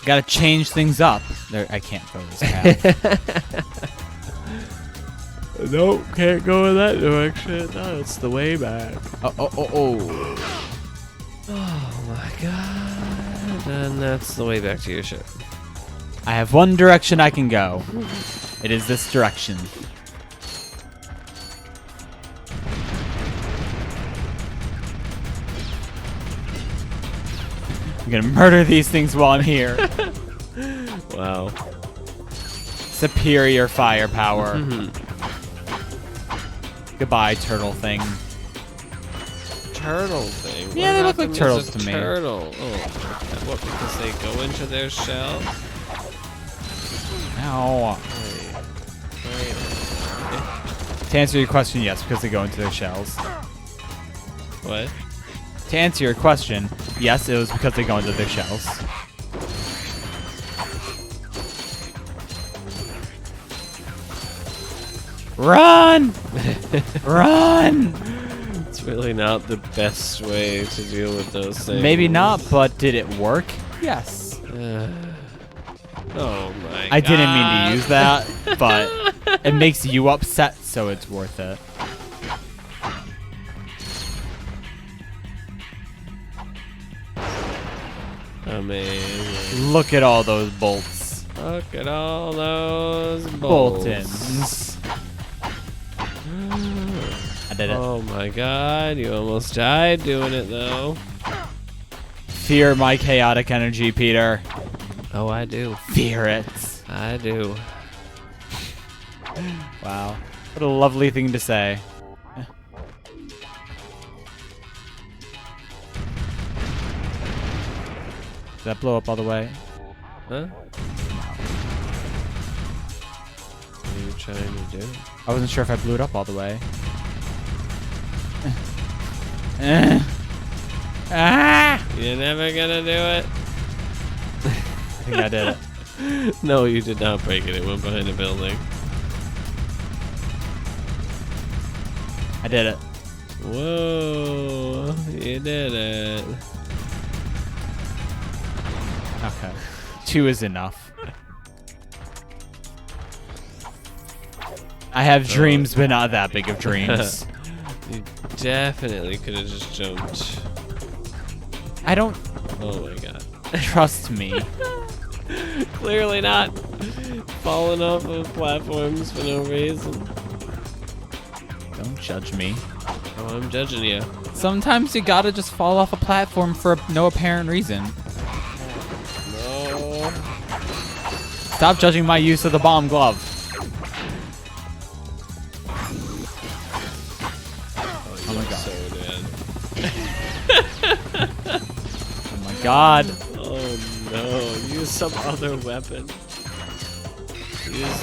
gotta change things up. There, I can't go this path. Nope, can't go in that direction. No, it's the way back. Oh. Oh my god. And that's the way back to your ship. I have one direction I can go. It is this direction. I'm gonna murder these things while I'm here. Wow. Superior firepower. Goodbye, turtle thing. Turtle thing? Yeah, they look like What turtles happens to as a me. Turtle. Oh, what? Because they go into their shell? Ow. Wait. To answer your question, yes, because they go into their shells. What? To answer your question, yes, it was because they go into their shells. Run! Run! It's really not the best way to deal with those things. Maybe not, but did it work? Yes. Oh my god. I didn't mean to use that, but it makes you upset, so it's worth it. Amazing. Look at all those bolts. Look at all those bolts. Boltons. I did it. Oh my god, you almost died doing it though. Fear my chaotic energy, Peter. Oh, I do. Fear it. I do. Wow. What a lovely thing to say. Did that blow up all the way? Huh? What are you trying to do? I wasn't sure if I blew it up all the way. Ah! You're never gonna do it? I think I did it. No, you did not break it. It went behind a building. I did it. Whoa, you did it. Okay. 2 is enough. I have dreams, but not that big of dreams. You definitely could have just jumped. I don't Oh my god. trust me. Clearly not. Falling off of platforms for no reason. Don't judge me. Oh, I'm judging you. Sometimes you gotta just fall off a platform for no apparent reason. No. Stop judging my use of the bomb glove. Oh my god. So dead. Oh my god. Oh no. Use some other weapon. Use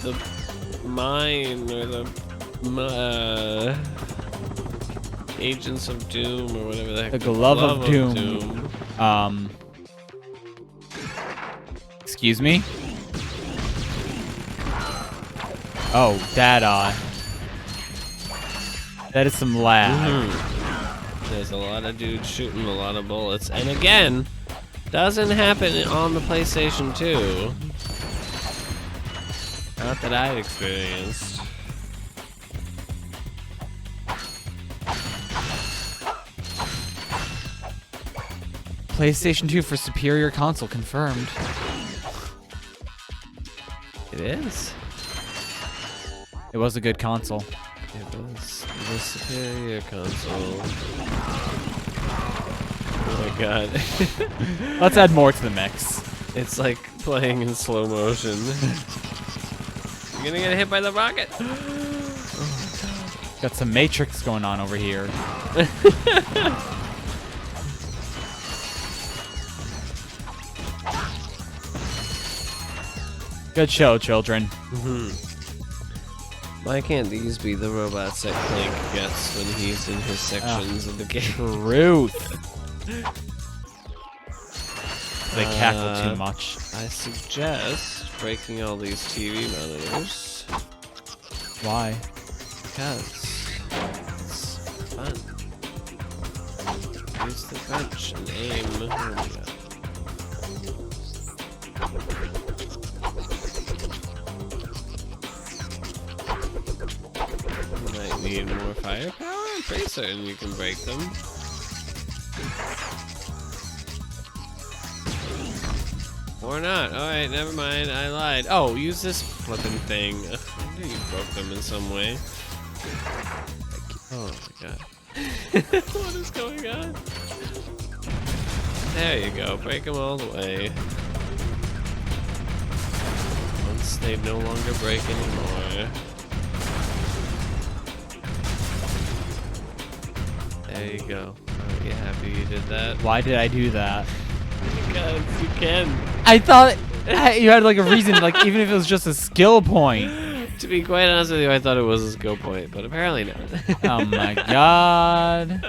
the mine or the Agents of Doom or whatever the heck. The glove of doom. Excuse me? Oh, that is some lag. There's a lot of dudes shooting a lot of bullets. And again, doesn't happen on the PlayStation 2. Not that I've experienced. PlayStation 2 for superior console confirmed. It is. It was a good console. It was the superior console. Oh my god. Let's add more to the mix. It's like playing in slow motion. You're gonna get hit by the rocket. Got some Matrix going on over here. Good show, children. Why can't these be the robots that Clank gets when he's in his sections of the game? Truth. They cackle too much. I suggest breaking all these TV monitors. Why? Because it's fun. Use the punch and aim. Oh my God. You might need more firepower. I'm pretty certain you can break them. Or not. Alright, never mind. I lied. Oh, use this flipping thing. Ugh, I knew you broke them in some way. Oh my God. What is going on? There you go. Break them all the way. Once they no longer break anymore. There you go. Aren't you happy you did that? Why did I do that? Because you can. I thought you had like a reason, like even if it was just a skill point. To be quite honest with you, I thought it was a skill point, but apparently not. Oh my God.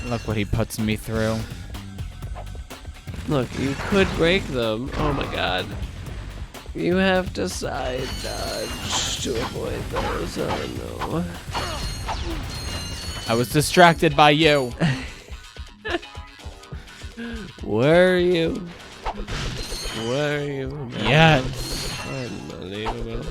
Look what he puts me through. Look, you could break them. Oh my God. You have to side dodge to avoid those. Oh no. I was distracted by you. Were you? Were you? Yes. Unbelievable.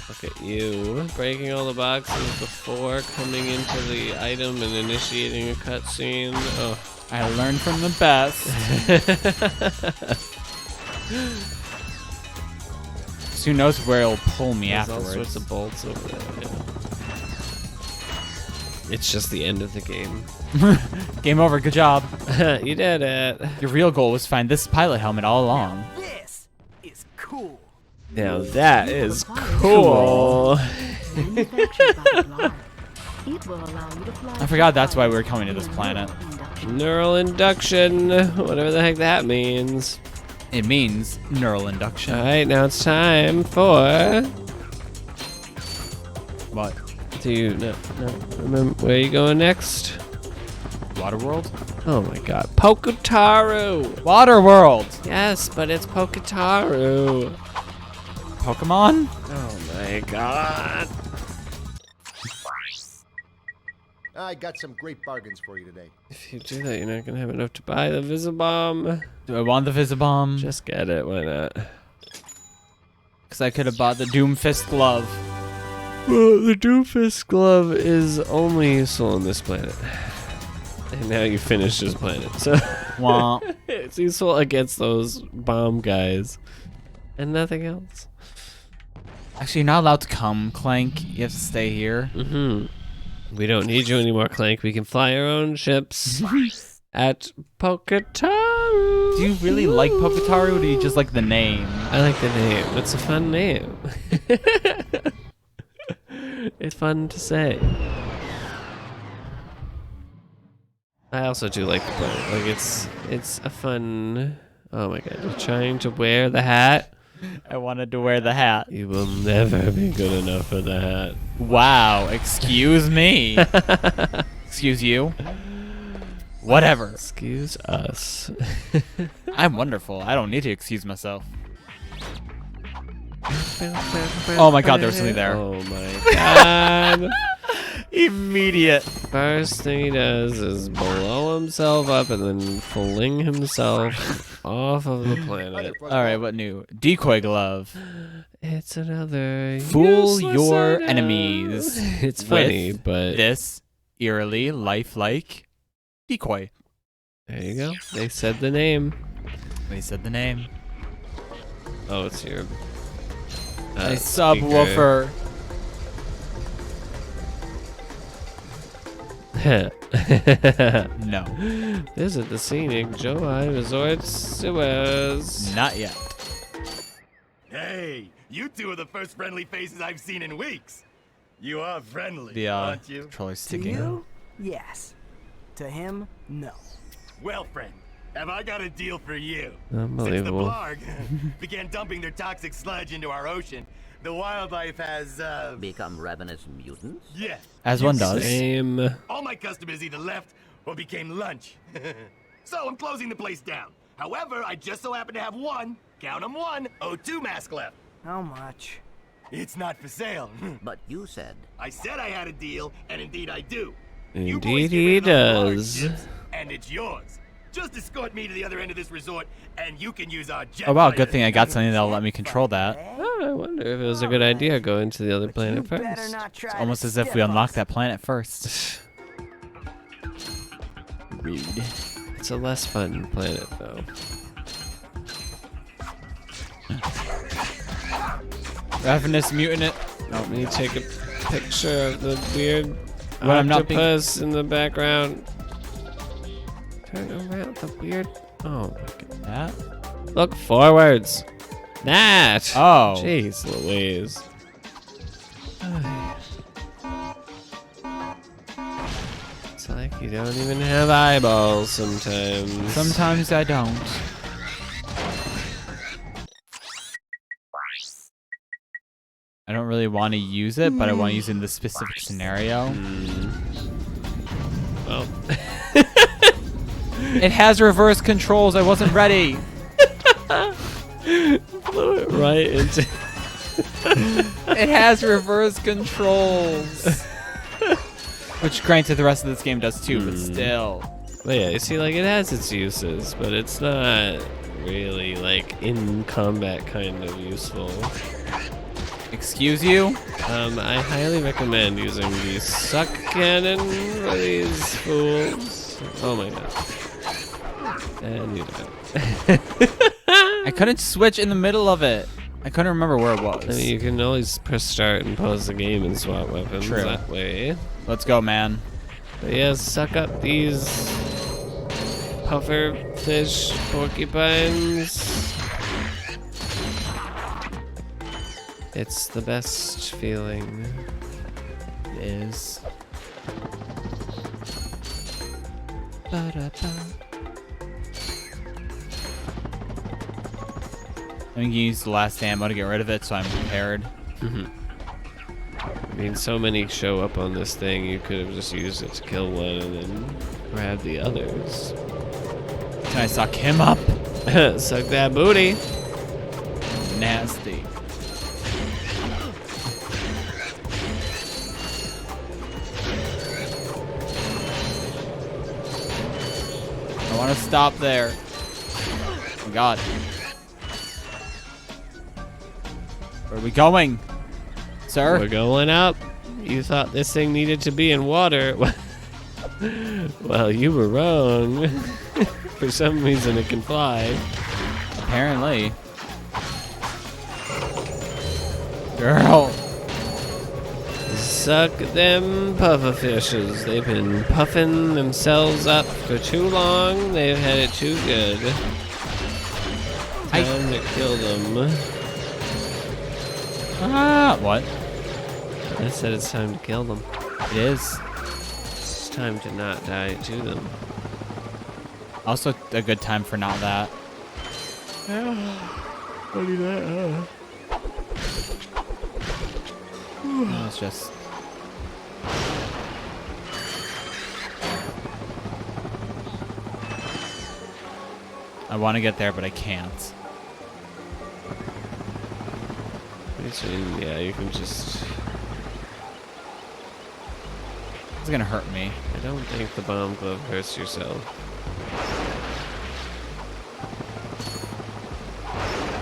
Look at you breaking all the boxes before coming into the item and initiating a cutscene. Oh, I learned from the best. So who knows where it'll pull me There's afterwards. all sorts of bolts over there. Yeah. It's just the end of the game. Game over. Good job. You did it. Your real goal was to find this pilot helmet all along. This is cool. Now that is cool. Manufactured by the Blarg. It will allow you to fly. I forgot that's why we were coming to this planet. Neural induction, whatever the heck that means. It means neural induction. Alright, now it's time for... What? Do you... No, remember where are you going next? Waterworld? Oh my God. Pokitaru! Waterworld! Yes, but it's Pokitaru. Pokemon? Oh my God. I got some great bargains for you today. If you do that, you're not gonna have enough to buy the Visibomb. Do I want the Visibomb? Just get it, why not? Because I could have bought the Doomfist glove. Well, the Doomfist glove is only useful on this planet. And now you finished this planet, so Wah. it's useful against those bomb guys. And nothing else. Actually, you're not allowed to come, Clank. You have to stay here. Mm-hmm. We don't need you anymore, Clank. We can fly our own ships at Pokitaru. Do you really like Pokitaru, or do you just like the name? I like the name. It's a fun name. It's fun to say. I also do like the planet. Like it's a fun. Oh my God! You're trying to wear the hat. I wanted to wear the hat. You will never be good enough for the hat. Wow, excuse me. Excuse you. Whatever. Excuse us. I'm wonderful. I don't need to excuse myself. Oh my God, there was something there. Oh my God. Immediate. First thing he does is blow himself up and then fling himself off of the planet. Alright, what new? Decoy glove. It's another Fool useless your item. enemies. It's funny, with but this eerily lifelike decoy. there you go. They said the name. They said the name. Oh, it's your A subwoofer. No. Visit the scenic Joai Resort sewers. Not yet. Hey, you two are the first friendly faces I've seen in weeks. You are friendly, The aren't you? controller's To sticking. you, yes. To him, no. Well, friend, have I got a deal for you? Unbelievable. Since the Blarg began dumping their toxic sludge into our ocean, the wildlife has, Become ravenous mutants? yeah. As one does. Same. All my customers either left or became lunch. So I'm closing the place down. However, I just so happen to have one, count 'em one, O2 mask left. How much? It's not for sale. But you said I said I had a deal, and indeed I do. Indeed You boys get he rid of those does. large ships, and it's yours. Just escort me to the other end of this resort, and you can use our jet. Oh wow, good fighter. thing I got something that'll let me control that. Eh? Oh, I wonder if it was a good idea going to the other But planet you better first. not try Almost to as if we stiff unlocked us. that planet first. Rude. It's a less fun planet, though. Ravenous mutant. Help me take a picture of the weird When I'm not being- octopus in the background. Turn around the weird. Oh my god. That? Look forwards. That. Oh. Jeez Louise. It's like you don't even have eyeballs sometimes. Sometimes I don't. I don't really want to use it, but I want to use it in this specific scenario. Well, It has reverse controls. I wasn't ready. blew it right into. It has reverse controls. Which, granted, the rest of this game does too, but still. But yeah, you see, like, it has its uses, but it's not really, like, in combat kind of useful. Excuse you? I highly recommend using the suck cannon for these fools. Oh my god. And you died. I couldn't switch in the middle of it. I couldn't remember where it was. I mean, you can always press start and pause the game and swap weapons True. that way. Let's go, man. But yeah, suck up these puffer fish porcupines. It's the best feeling. It is. I think you use the last ammo to get rid of it, so I'm prepared. I mean, so many show up on this thing, you could have just used it to kill one and then grab the others. Can I suck him up? Suck that booty. Nasty. I want to stop there. Oh my god. Where are we going? Sir? We're going up. You thought this thing needed to be in water. Well, you were wrong. For some reason, it can fly. Apparently. Girl. Suck them pufferfishes. They've been puffing themselves up for too long. They've had it too good. Time to kill them. Ah, what? I said it's time to kill them. It is. It's time to not die to them. Also a good time for not that. Funny that, No, it's just... I want to get there, but I can't. Yeah, you can just... It's gonna hurt me. I don't think the bomb glove hurts yourself.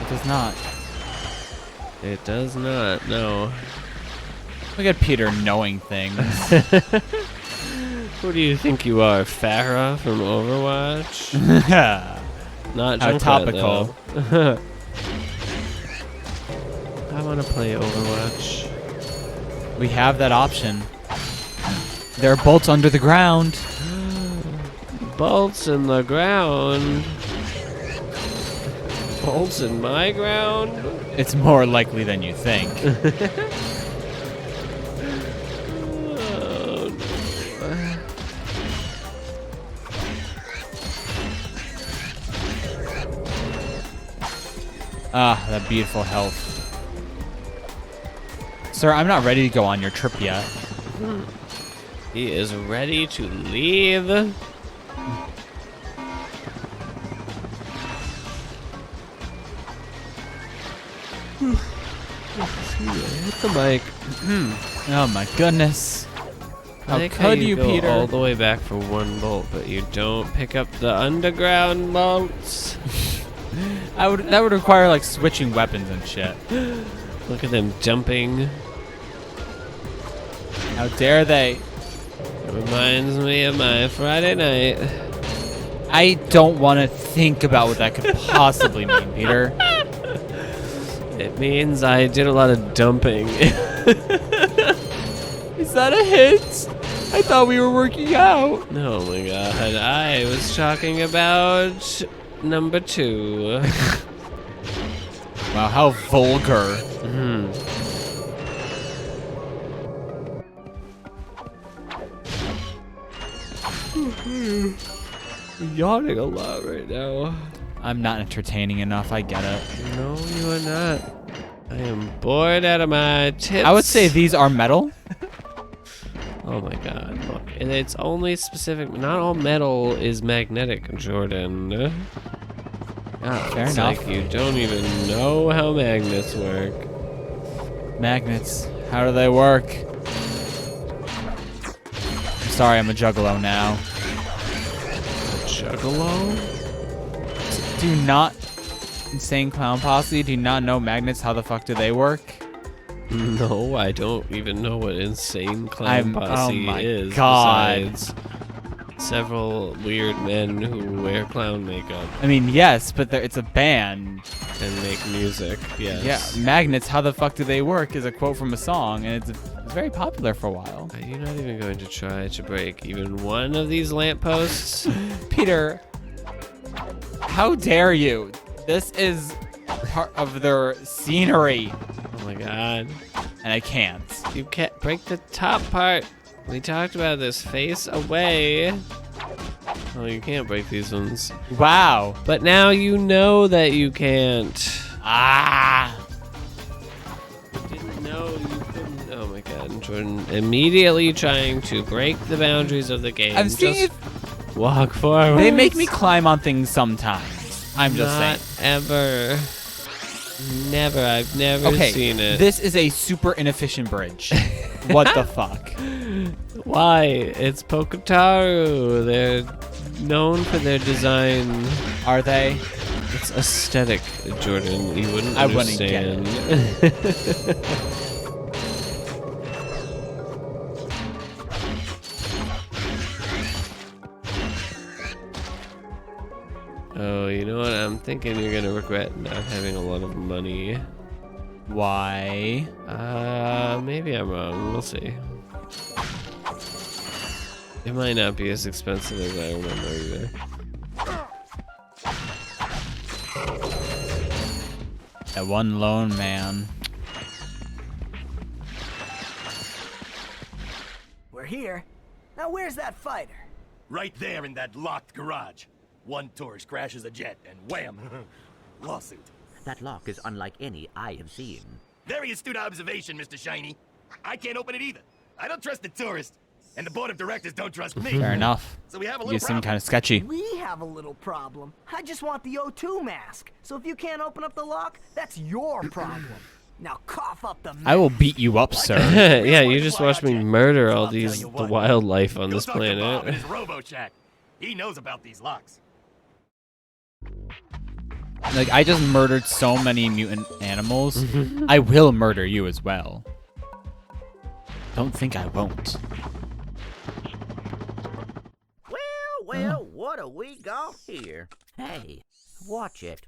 It does not. It does not, no. Look at Peter knowing things. Who do you think you are, Farah from Overwatch? Not How Junkrat, topical. though. I want to play Overwatch. We have that option. There are bolts under the ground. Bolts in the ground. Bolts in my ground? It's more likely than you think. Ah, that beautiful health. Sir, I'm not ready to go on your trip yet. He is ready to leave. Hit the mic. Oh my goodness. How Like could you, go Peter? all the way back for one bolt, but you don't pick up the underground bolts. That would require like switching weapons and shit. Look at them jumping. How dare they? It reminds me of my Friday night. I don't want to think about what that could possibly mean, Peter. It means I did a lot of dumping. Is that a hint? I thought we were working out. Oh my god, I was talking about number 2. Wow, how vulgar. Yawning a lot right now. I'm not entertaining enough, I get it. No, you are not. I am bored out of my tits. I would say these are metal. Oh my god, look. And it's only specific. Not all metal is magnetic, Jordan. God, Fair it's enough. like you don't even know how magnets work. Magnets, how do they work? I'm sorry, I'm a juggalo now. Juggalo? Do you not, Insane Clown Posse, do you not know magnets? How the fuck do they work? No, I don't even know what Insane Clown Posse oh my is. God. Besides several weird men who wear clown makeup I mean, yes, but it's a band. and make music. Yes. Yeah, magnets, how the fuck do they work is a quote from a song, and it's very popular for a while. Are you not even going to try to break even one of these lampposts? Peter, how dare you? This is part of their scenery, Oh my god. and I can't. You can't break the top part. We talked about this. Face away. Oh, you can't break these ones. Wow. But now you know that you can't. Ah. Didn't know you couldn't. Oh my god, Jordan. Immediately trying to break the boundaries of the game. I'm seeing Just if walk forward. they make me climb on things sometimes. I'm just Not saying. ever. Never. I've never Okay, seen it. this is a super inefficient bridge. What the fuck? Why? It's Pokitaru. They're known for their design. Are they? It's aesthetic, Jordan. You wouldn't I wouldn't get understand. Oh, you know what? I'm thinking you're gonna regret not having a lot of money. Why? Maybe I'm wrong. We'll see. It might not be as expensive as I remember either. That one lone man. We're here. Now where's that fighter? Right there in that locked garage. One tourist crashes a jet and wham! Lawsuit. That lock is unlike any I have seen. Very astute observation, Mr. Shiny. I can't open it either. I don't trust the tourist, and the board of directors don't trust me. Fair enough. So we have a You little seem problem. kind of sketchy. We have a little problem. I just want the O2 mask. So if you can't open up the lock, that's your problem. Now cough up the I will beat you up, sir. Yeah, you just watched me murder all I'll these tell you the what. wildlife on Go this talk to Bob in planet. his Robo Shack. He knows about these locks. Like, I just murdered so many mutant animals. I will murder you as well. Don't think I won't. Well, what have we got here? Hey, watch it.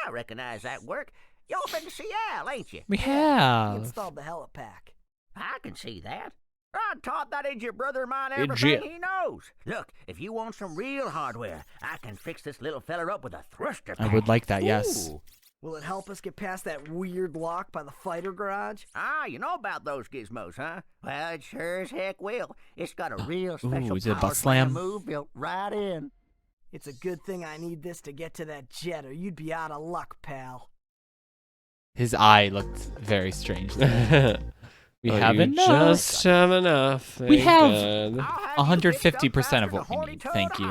I recognize that work. Y'all been to Seattle, ain't you? We He have. installed the helipack. I can see that. I taught that idiot brother of mine Idiot. everything he knows. Look, if you want some real hardware, I can fix this little feller up with a thruster I pack. would like that, yes. Ooh. Will it help us get past that weird lock by the fighter garage? Ah, you know about those gizmos, huh? Well, it sure as heck will. It's got a real special is it a power butt slam? move built right in. It's a good thing I need this to get to that jet, or you'd be out of luck, pal. His eye looked very strange there. We have you enough. just have enough. We Thank have God. 150% of what we need. Thank you.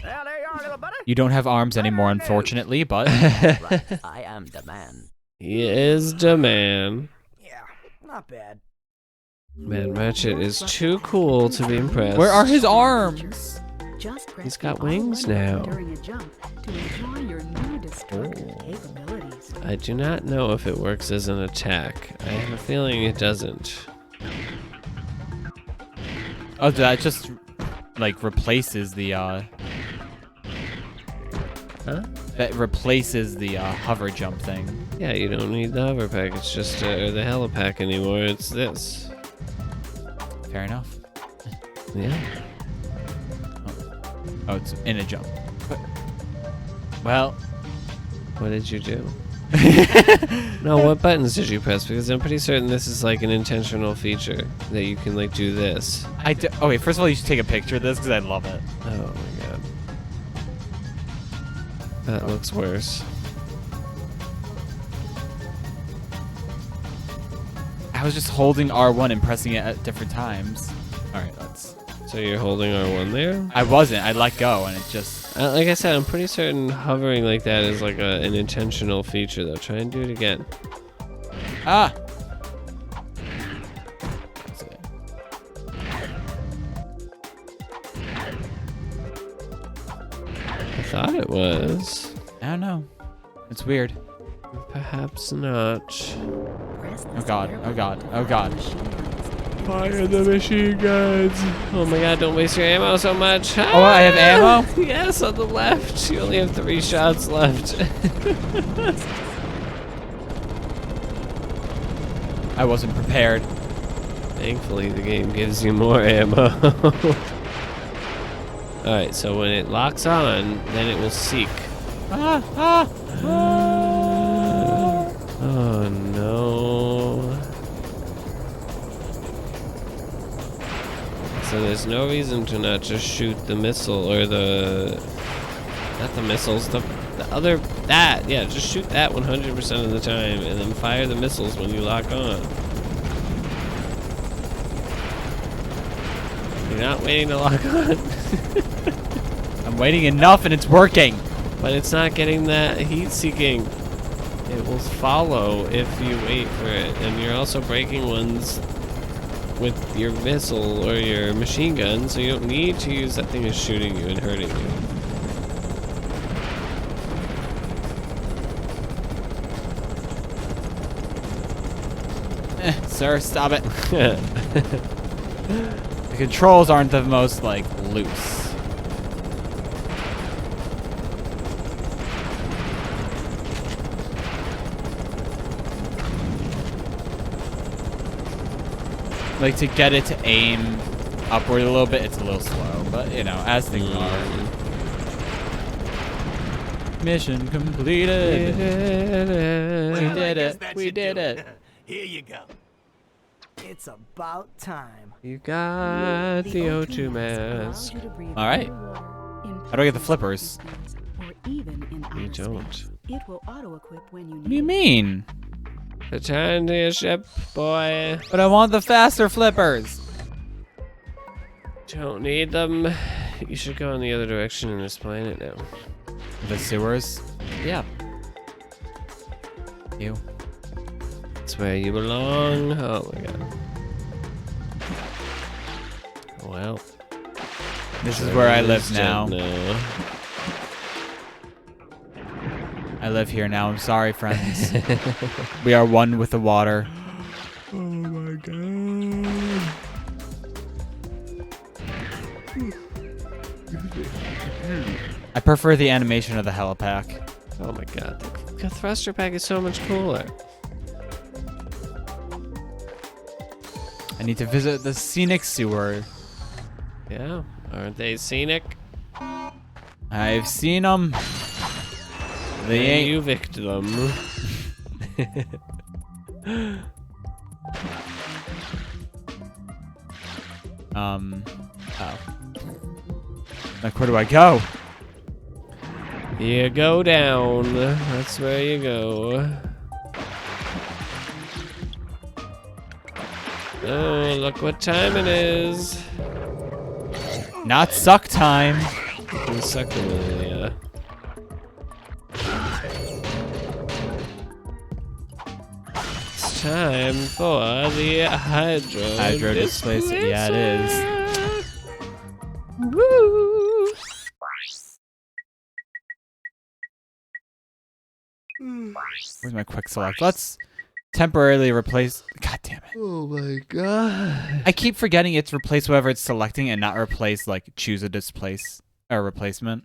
Well, there you are, little buddy. You don't have arms anymore, unfortunately, but Right, I am the man. He is the man. Yeah, not bad. Man, Ratchet is too cool to be impressed. where are his arms? Just press He's got the wings R1 button now. during a jump to enjoy your new destructive capabilities. I do not know if it works as an attack. I have a feeling it doesn't. Oh, that just like replaces the that replaces the hover jump thing. Yeah, you don't need the hover pack. It's just or the helipack anymore. It's this. Fair enough. Yeah. Oh, it's in a jump. Well, What did you do? No, what buttons did you press? Because I'm pretty certain this is like an intentional feature that you can like do this. oh wait, first of all, you should take a picture of this because I love it. Oh my god. That looks worse. I was just holding R1 and pressing it at different times. All right, let's. So you're holding R1 there? I wasn't. I let go and it just. Like I said, I'm pretty certain hovering like that is like an intentional feature though. Try and do it again. Ah. That's it. I thought it was. I don't know. It's weird. Perhaps not. Press the Oh god. square Oh god. button Oh god. to machine guns. Fire the machine guns. Oh my god, don't waste your ammo so much. Oh, I have ammo? Yes, on the left. You only have 3 shots left. I wasn't prepared. Thankfully, the game gives you more ammo. Alright, so when it locks on, then it will seek. Ah, ah, ah. Oh no. So there's no reason to not just shoot the missile or not the missiles, the other, yeah, just shoot that 100% of the time and then fire the missiles when you lock on. You're not waiting to lock on. I'm waiting enough and it's working. But it's not getting that heat seeking. It will follow if you wait for it. And you're also breaking ones with your missile or your machine gun, so you don't need to use that thing as shooting you and hurting you. Sir, stop it. The controls aren't the most, like, loose. Like, to get it to aim upward a little bit, it's a little slow, but, you know, as things are. Mission completed. We did it. We did it. Here you go. It's about time. You got the O2 mask. All right. How do I get the flippers? You don't. It will auto-equip when you need What do you it. mean? Return to your ship, boy. But I want the faster flippers. Don't need them. You should go in the other direction and this planet now. The sewers? Yeah. Ew. That's where you belong. Oh my god. Well. This is where I live now. No. I live here now. I'm sorry, friends. We are one with the water. Oh my god. I prefer the animation of the helipack. Oh my god. The thruster pack is so much cooler. I need to visit the scenic sewer. Yeah. Aren't they scenic? I've seen them. They And ain't. you vicked them. Oh. Like, where do I go? You go down. That's where you go. Oh, look what time it is. Not suck time. Yeah. It's time for the hydro displacer. Yeah, it is. Woo! Where's my quick select? Let's temporarily replace. God damn it. Oh my god. I keep forgetting it's replace whatever it's selecting and not replace, like, choose a displace or replacement.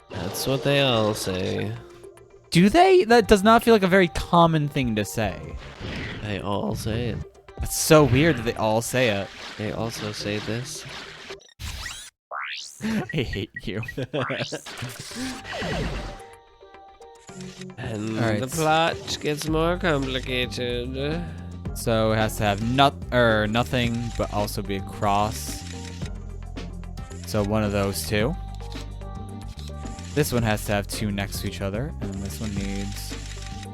That's what they all say. Do they? That does not feel like a very common thing to say. They all say it. It's so weird that they all say it. They also say this. I hate you. And All right. the plot gets more complicated. So it has to have nothing, but also be a cross. So one of those two. This one has to have two next to each other, and this one needs.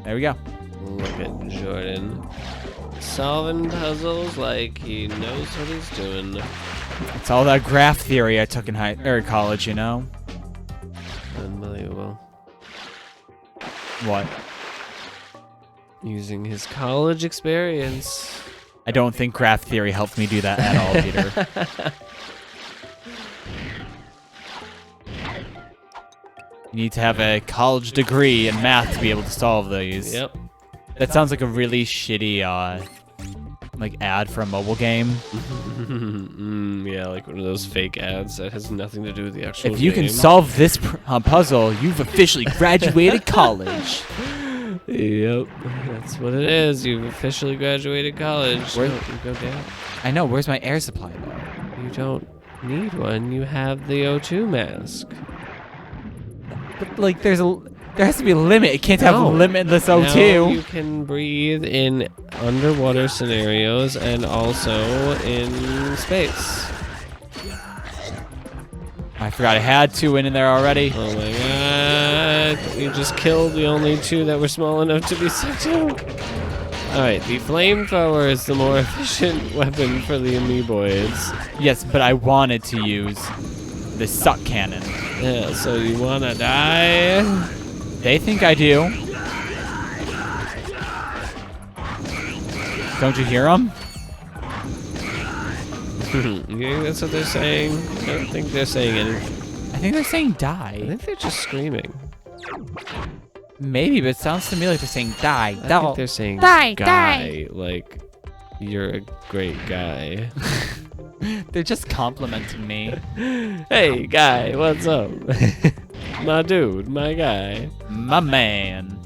There we go. Look at Jordan. Solving puzzles like he knows what he's doing. It's all that graph theory I took in college, you know? Unbelievable. What? Using his college experience. I don't think graph theory helped me do that at all, Peter. You need to have a college degree in math to be able to solve these. Yep. That sounds like a really shitty, like, ad for a mobile game. Yeah, like one of those fake ads that has nothing to do with the actual If you game. can solve this puzzle, you've officially graduated college. Yep, that's what it is. You've officially graduated college. Where- No, you go down. I know, where's my air supply, though? You don't need one. You have the O2 mask. But, like, there has to be a limit. It can't have No. limitless Now O2. you can breathe in underwater scenarios and also in space. I forgot I had two in there already. Oh my god. You just killed the only two that were small enough to be sucked out. Alright, the flamethrower is the more efficient weapon for the amoeboids. Yes, but I wanted to use the suck cannon. Yeah, so you wanna die? They think I do. Don't you hear them? You think that's what they're saying? I don't think they're saying anything. I think they're saying I die. think they're just screaming. Maybe, but it sounds to me like they're saying die. I think they're saying Die, guy, like you're a great guy. They're just complimenting me. Hey, guy, what's up? My dude, my guy. My man.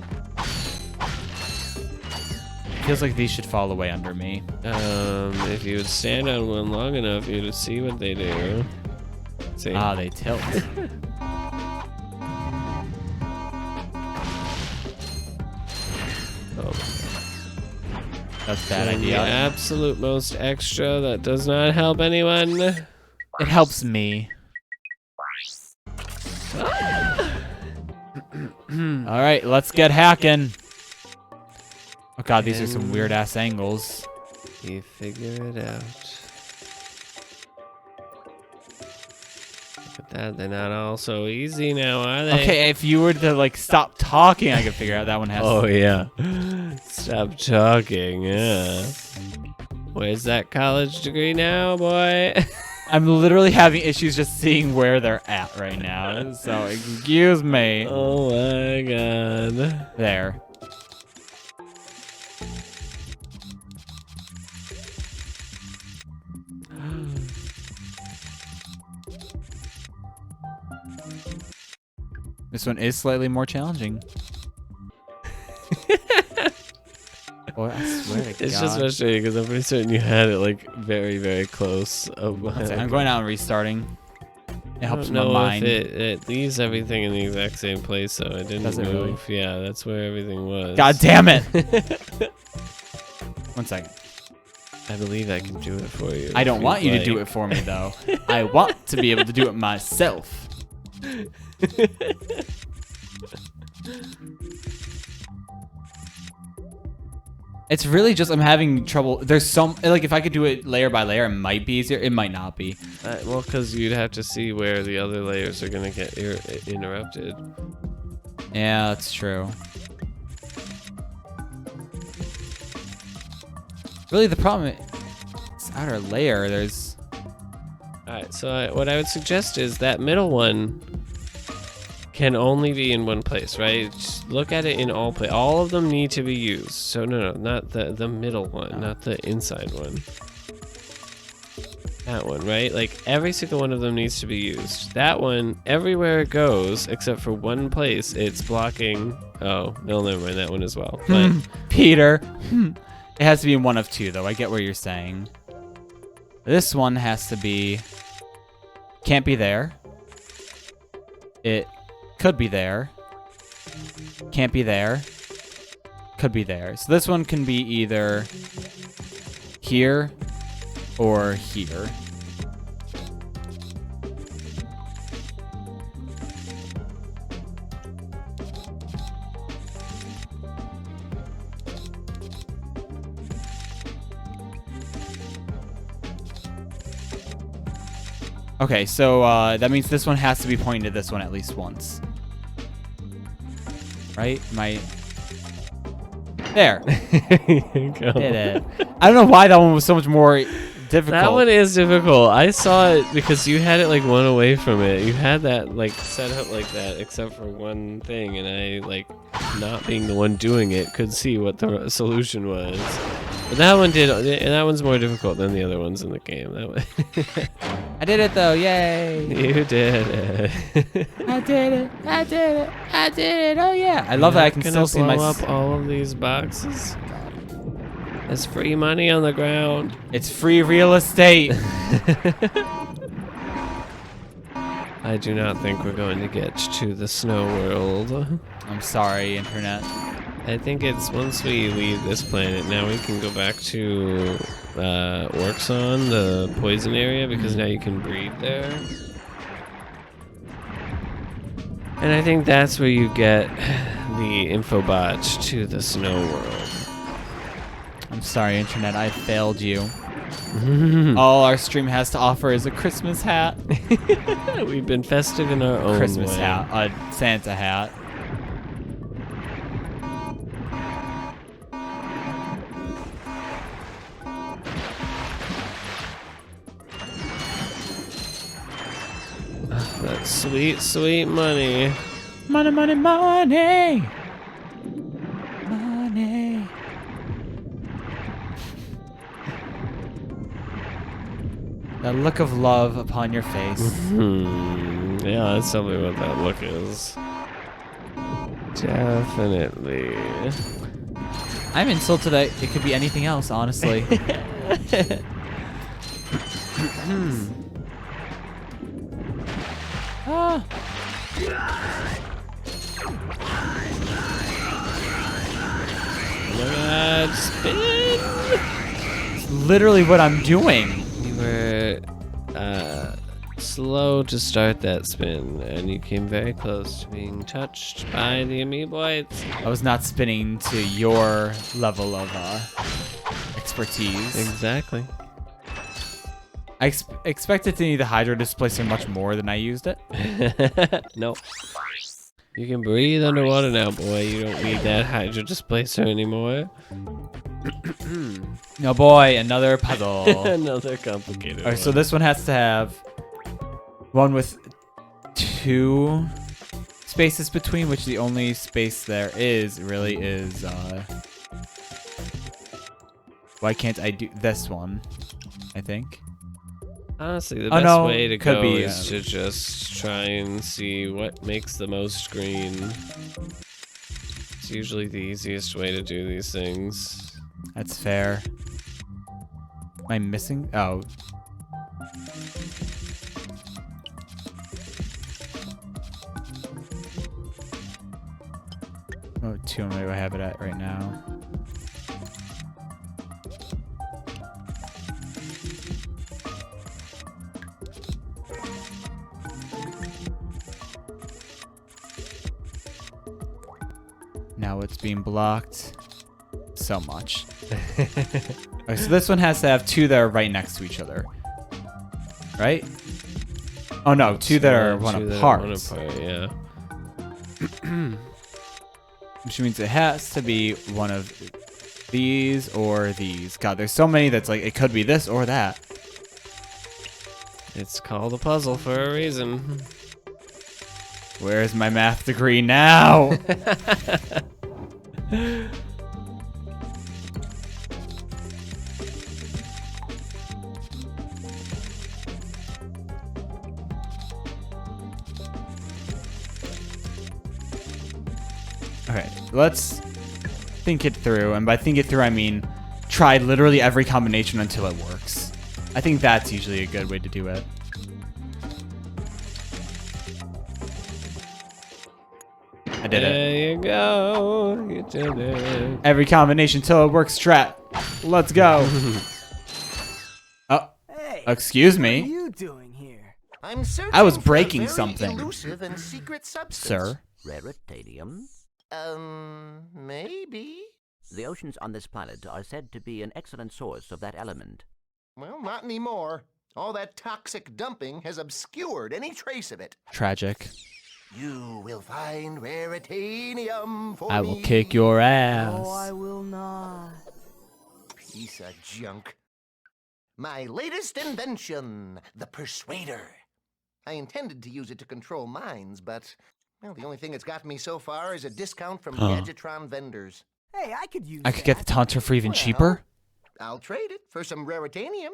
Feels like these should fall away under me. If you would stand on one long enough, you'd see what they do. See? Ah, they tilt. Oh. That's a bad And the idea. absolute most extra that does not help anyone. It helps me. All right, let's get hacking. Oh god, these are some weird ass angles. You figure it out. Look at that, they're not all so easy now, are they? Okay, if you were to like stop talking, I could figure out that one has. Oh yeah. Stop talking, yeah. Where's that college degree now, boy? I'm literally having issues just seeing where they're at right now. So excuse me. Oh my god. There. This one is slightly more challenging. Boy, I swear to It's God. just frustrating because I'm pretty certain you had it like very, very close. I'm going out and restarting. It helps I my don't know mind. if it leaves everything in the exact same place, so it didn't Does it move. really? Yeah, that's where everything was. God damn it! 1 second. I believe I can do it for you. I don't want you to do it for me, though. I want to be able to do it myself. It's really just I'm having trouble. There's some like if I could do it layer by layer, it might be easier. It might not be. Well, because you'd have to see where the other layers are gonna get interrupted. Yeah, that's true. Really, the problem is outer layer. There's. All right, so what I would suggest is that middle one can only be in one place, right? Just look at it in all places. All of them need to be used. So no, not the middle one, not the inside one. That one, right? Like every single one of them needs to be used. That one, everywhere it goes, except for one place, it's blocking. Oh, no, never mind that one as well. But Peter. It has to be in one of two, though. I get what you're saying. This one has to be. Can't be there. It could be there. Can't be there. Could be there. So this one can be either here or here. Okay, so that means this one has to be pointing to this one at least once. Right? There. Did it. I don't know why that one was so much more difficult. that one is difficult. I saw it because you had it like one away from it. You had that like set up like that, except for one thing, and I like not being the one doing it could see what the solution was. But that one did, and that one's more difficult than the other ones in the game. That one. I did it though, yay! You did it. I did it! I did it! I did it! Oh yeah! I love that I can still see my. Blow up all of these boxes. There's free money on the ground. It's free real estate. I do not think we're going to get to the snow world. I'm sorry, internet. I think it's once we leave this planet, now we can go back to Orxon, the poison area, because now you can breed there. And I think that's where you get the infobot to the snow world. I'm sorry, internet. I failed you. All our stream has to offer is a Christmas hat. We've been festive in our own Christmas way. hat. A Santa hat. That sweet, sweet money. Money, money, money. Money. That look of love upon your face. Yeah, let's tell me what that look is. Definitely. I'm insulted that it could be anything else, honestly. Ah. Oh my god, spin! It's literally what I'm doing. You were slow to start that spin, and you came very close to being touched by the amoeboids. I was not spinning to your level of expertise. Exactly. I expected to need the Hydro Displacer much more than I used it. Nope. You can breathe underwater now, boy. You don't need that Hydro Displacer anymore. No, boy, another puzzle. Another complicated Alright, one. so this one has to have one with 2 spaces between, which the only space there is really is why can't I do this one? I think. Honestly, the Oh, best no, way to could go be, is to just try and see what makes the most green. It's usually the easiest way to do these things. That's fair. Am I missing? Oh. Oh, 2 do I have it at right now? now it's being blocked so much. Okay, so this one has to have two that are right next to each other. Right? Oh no, two that are one apart. Yeah. Which means it has to be one of these or these. God, there's so many that's like, it could be this or that. It's called a puzzle for a reason. Where's my math degree now? Okay, let's think it through. And by think it through, I mean try literally every combination until it works. I think that's usually a good way to do it. I did it. There you go. You did it. Every combination till it works, strat. Let's go. Oh, Hey, excuse what are me, you doing here? I'm searching I was for a breaking very something. elusive and secret substance. sir. Raritanium? Maybe. The oceans on this planet are said to be an excellent source of that element. Well, not anymore. All that toxic dumping has obscured any trace of it. Tragic. You will find Raritanium for I will me. kick your No, ass. I will not. Piece of junk. My latest invention, the Persuader. I intended to use it to control minds, but, well, the only thing it's gotten me so far is a discount from Gadgetron vendors. Hey, I could use I could get the that. taunter for even Well, cheaper. I'll trade it for some Raritanium.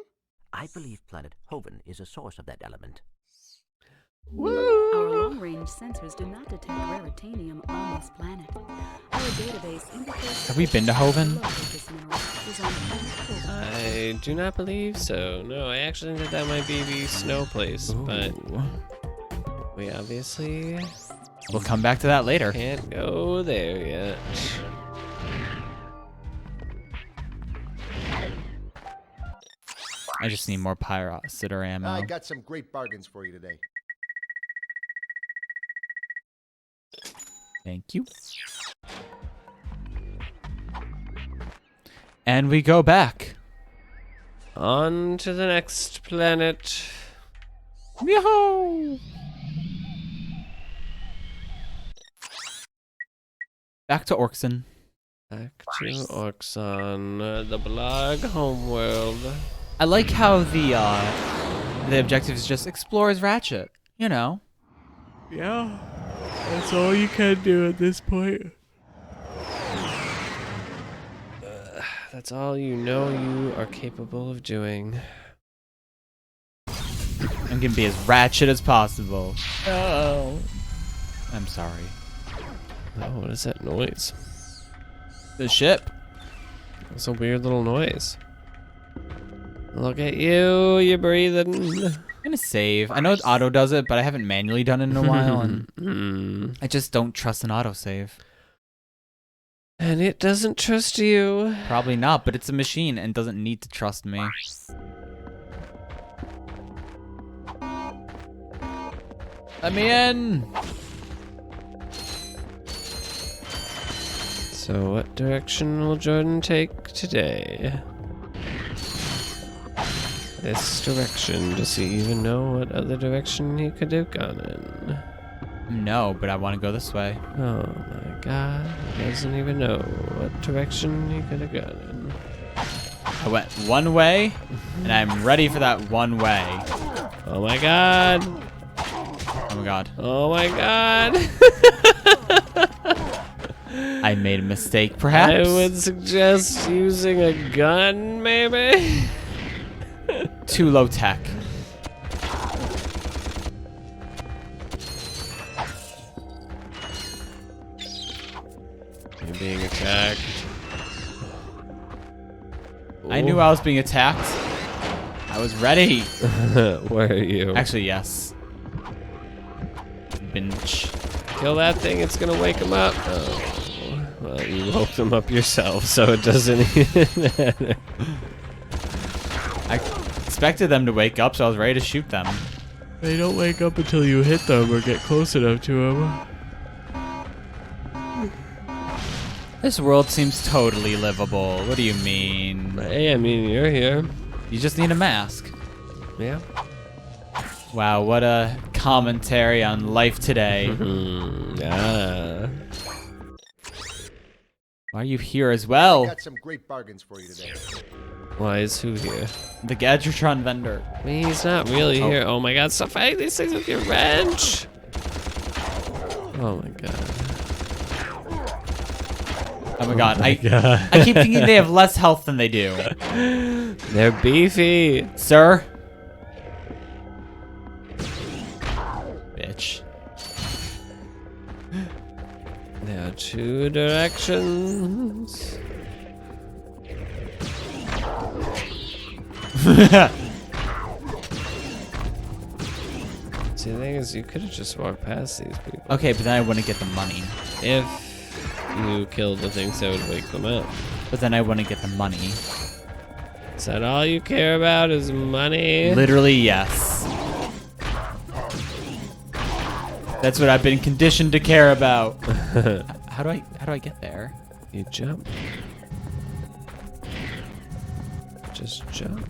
I believe planet Hoven is a source of that element. Our long-range sensors do not detect raritanium on this planet. Our database indicates Have we been to Hoven? this mineral is on planet Hoven. I do not believe so. No, I actually think that might be the snow place, but Ooh. we obviously We'll come back to that later. can't go there yet. I just need more pyrocidar ammo. I got some great bargains for you today. Thank you. And we go back. On to the next planet. Yo! Back to Orxon. Back to Orxon, the blog homeworld. I like how the objective is just explore as Ratchet. You know. Yeah, that's all you can do at this point. That's all you know you are capable of doing. I'm gonna be as Ratchet as possible. Oh. I'm sorry. Oh, what is that noise? The ship. It's a weird little noise. Look at you, you're breathing. I'm gonna save. I know auto does it, but I haven't manually done it in a while, and I just don't trust an autosave. And it doesn't trust you. Probably not, but it's a machine and doesn't need to trust me. Let me in! So what direction will Jordan take today? This direction. Does he even know what other direction he could have gone in? No, but I want to go this way. Oh my god, he doesn't even know what direction he could have gone in. I went one way, and I'm ready for that one way. Oh my god! Oh my god. Oh my god! I made a mistake, perhaps? I would suggest using a gun, maybe? Too low tech. You're being attacked. I knew I was being attacked. I was ready. Where are you? Actually, yes. Binch. Kill that thing, it's gonna wake him up. Oh, well, you woke them up yourself, so it doesn't even matter. I expected them to wake up, so I was ready to shoot them. They don't wake up until you hit them or get close enough to them. This world seems totally livable. What do you mean? Hey, I mean, you're here. You just need a mask. Yeah. Wow, what a commentary on life today. Ah. Why are you here as I well? got some great bargains for you today. Why is who here? The Gadgetron vendor. I mean, he's not really here. Oh my god, stop fighting these things with your wrench! Oh my god. Oh my god. I keep thinking they have less health than they do. They're beefy. Sir? Bitch. There are two directions. See, the thing is, you could have just walked past these people. Okay, but then I wouldn't get the money. If you killed the things that would wake them up. But then I wouldn't get the money. Is that all you care about is money? Literally, yes. That's what I've been conditioned to care about. How do I get there? You jump. Just jump.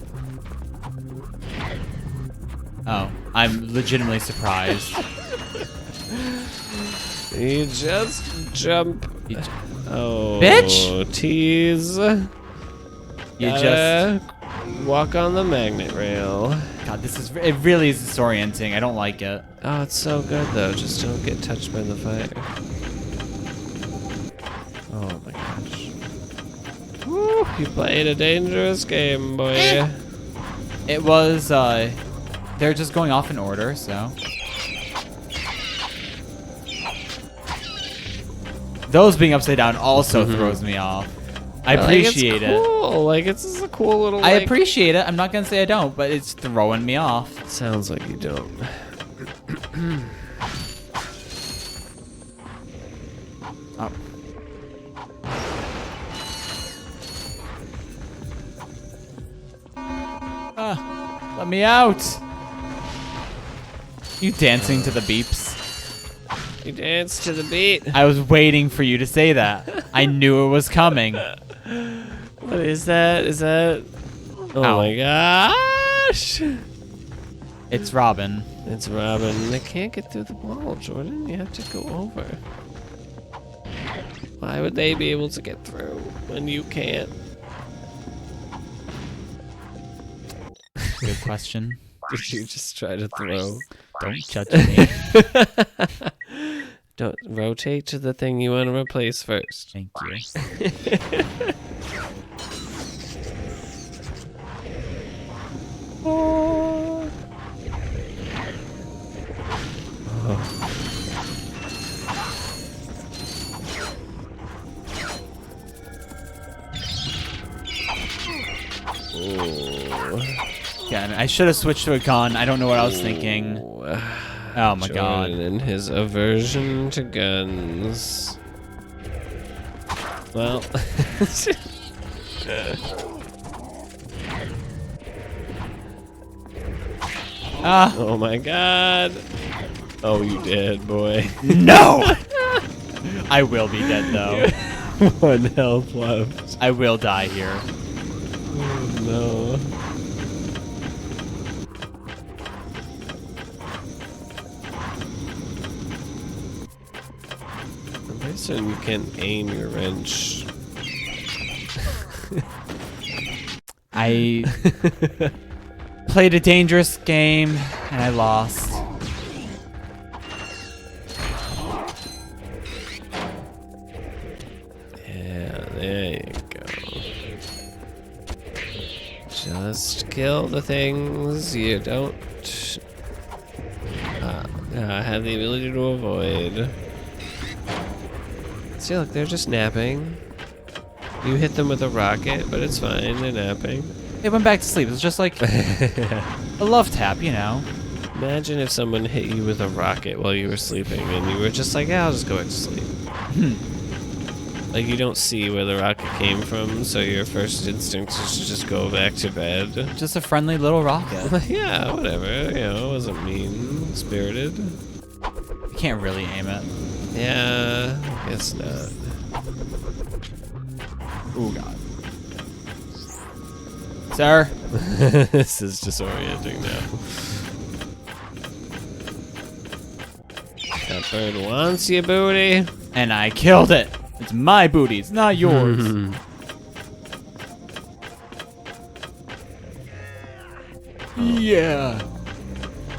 Oh, I'm legitimately surprised. You just jump. Oh, Bitch! Tease. You Gotta walk on the magnet rail. God, it really is disorienting. I don't like it. Oh, it's so good though. Just don't get touched by the fire. Oh my gosh. Woo, you played a dangerous game, boy. It was, they're just going off in order, so. Those being upside down also throws me off. I appreciate it's cool. Like, it's just a cool little, I like... appreciate it. I'm not gonna say I don't, but it's throwing me off. Sounds like you don't. Oh. Let me out! You dancing to the beeps? You dance to the beat. I was waiting for you to say that. I knew it was coming. What is that? Is that... Oh Ow. my gosh! It's Robin. It's Robin. They can't get through the wall, Jordan. You have to go over. Why would they be able to get through when you can't? Good question. Did you just try to throw? Don't judge me. Don't rotate to the thing you want to replace first. Thank you. Oh. Yeah, I should have switched to a gun. I don't know what I was thinking. Oh my god. Jordan and his aversion to guns. Well. Ah. Oh my god. Oh, you dead, boy. No! I will be dead though. 1 health left. I will die here. Oh, no. I'm pretty certain you can aim your wrench. I played a dangerous game and I lost. Yeah, there you go. Just kill the things you don't have the ability to avoid. See, look, they're just napping. You hit them with a rocket, but it's fine, they're napping. They went back to sleep. It was just like a love tap, you know. Imagine if someone hit you with a rocket while you were sleeping and you were just like, yeah, I'll just go back to sleep. Like, you don't see where the rocket came from, so your first instinct is to just go back to bed. Just a friendly little rocket. Yeah, whatever. You know, it wasn't mean-spirited. You can't really aim it. Yeah, I guess not. Oh God. Sir. This is disorienting now. That bird wants your booty. And I killed it. It's my booty. It's not yours. Yeah.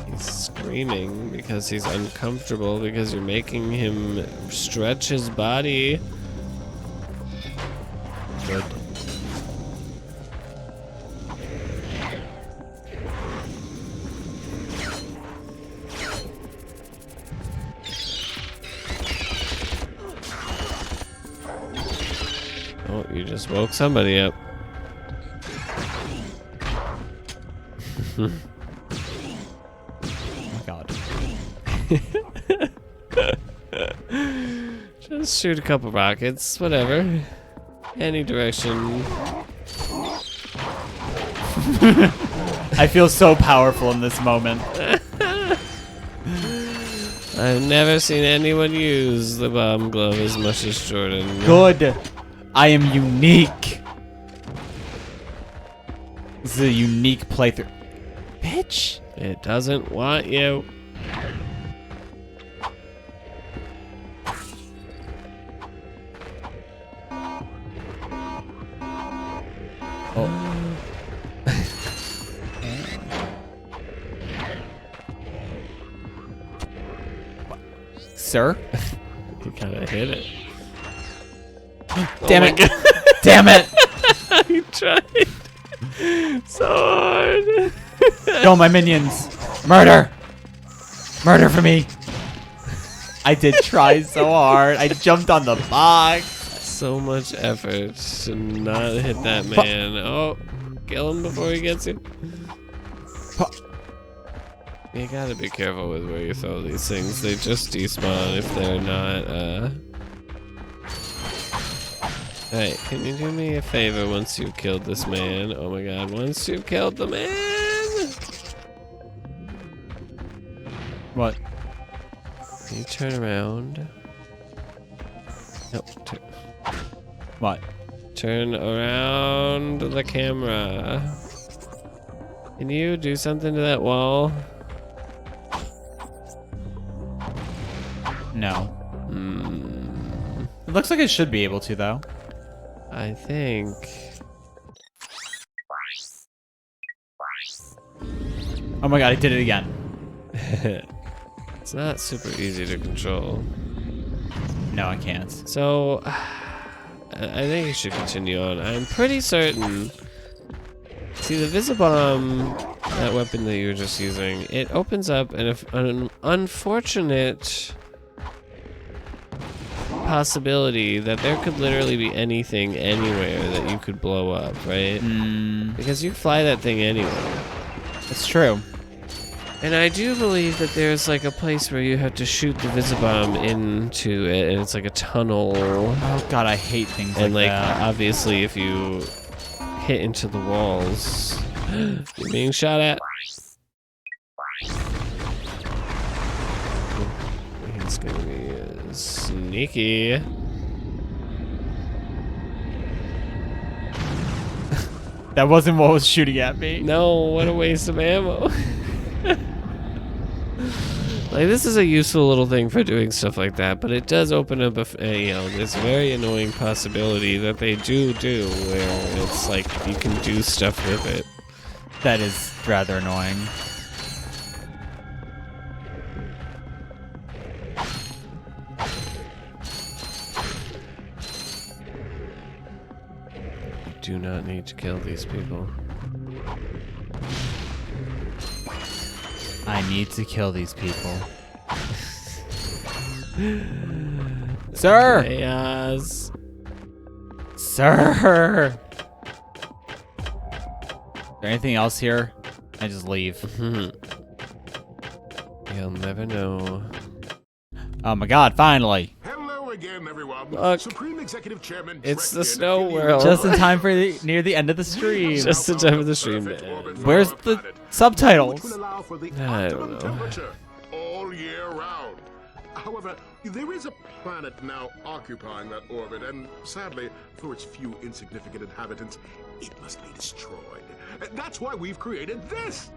He's screaming because he's uncomfortable because you're making him stretch his body. Good. Oh, you just woke somebody up. Oh my God. Just shoot a couple rockets, whatever. Any direction. I feel so powerful in this moment. I've never seen anyone use the bomb glove as much as Jordan. Good. I am unique. This is a unique playthrough. Bitch. It doesn't want you. Sir? You kind of hit it. Damn Oh it. my God. Damn it. You tried so hard. No, my minions. Murder. Murder for me. I did try so hard. I jumped on the box. So much effort to not hit that man. Oh, kill him before he gets you. You gotta be careful with where you throw these things. They just despawn if they're not, Hey, can you do me a favor once you've killed this man? Oh my God, once you've killed the man! What? Can you turn around? Nope. What? Turn around the camera. Can you do something to that wall? No. It looks like it should be able to, though. I think. Oh my God, I did it again. It's not super easy to control. No, I can't. So, I think you should continue on. I'm pretty certain. See, the Visibomb, that weapon that you were just using, it opens up an unfortunate possibility that there could literally be anything anywhere that you could blow up, right? Because you fly that thing anywhere. It's true. And I do believe that there's like a place where you have to shoot the Visibomb into it, and it's like a tunnel. Oh God, I hate things And like like, that. obviously, if you hit into the walls, you're being shot at. It's gonna be sneaky. That wasn't what was shooting at me. No, what a waste of ammo. Like, this is a useful little thing for doing stuff like that, but it does open up this very annoying possibility that they do where it's like you can do stuff with it. That is rather annoying. You do not need to kill these people. I need to kill these people. Sir! Chaos. Sir! Is there anything else here? I just leave. You'll never know. Oh my God, finally. Hello again, everyone. Look, Supreme Executive Chairman it's the Trek snow Kid world. Just in time for near the end of the stream. Just the time of the stream, man. Where's the subtitles? Which will allow for the I don't optimum know. temperature all year round. However, there is a planet now occupying that orbit, and sadly, for its few insignificant inhabitants, it must be destroyed. That's why we've created this!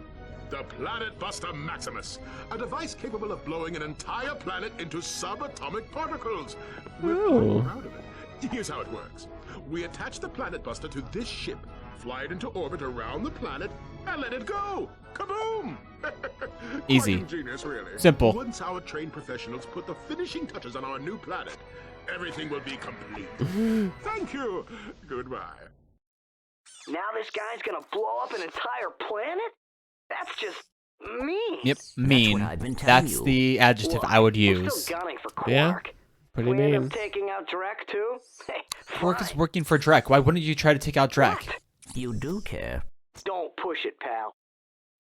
The Planet Buster Maximus, a device capable of blowing an entire planet into subatomic particles. We're quite proud of it. Here's how it works. We attach the Planet Buster to this ship, fly it into orbit around the planet, and let it go! Kaboom! Easy. Quite ingenious, really. Simple. Once our trained professionals put the finishing touches on our new planet, everything will be complete. Thank you. Goodbye. Now this guy's gonna blow up an entire planet? That's just mean. Yep, mean. what I've been telling That's you. the adjective I would I'm use. still gunning for Quark. Yeah, pretty we end mean. up taking out Drek too? Hey, Quark is fine. working for Drek. Why wouldn't you try to take out Drek? What? You do care. Don't push it, pal.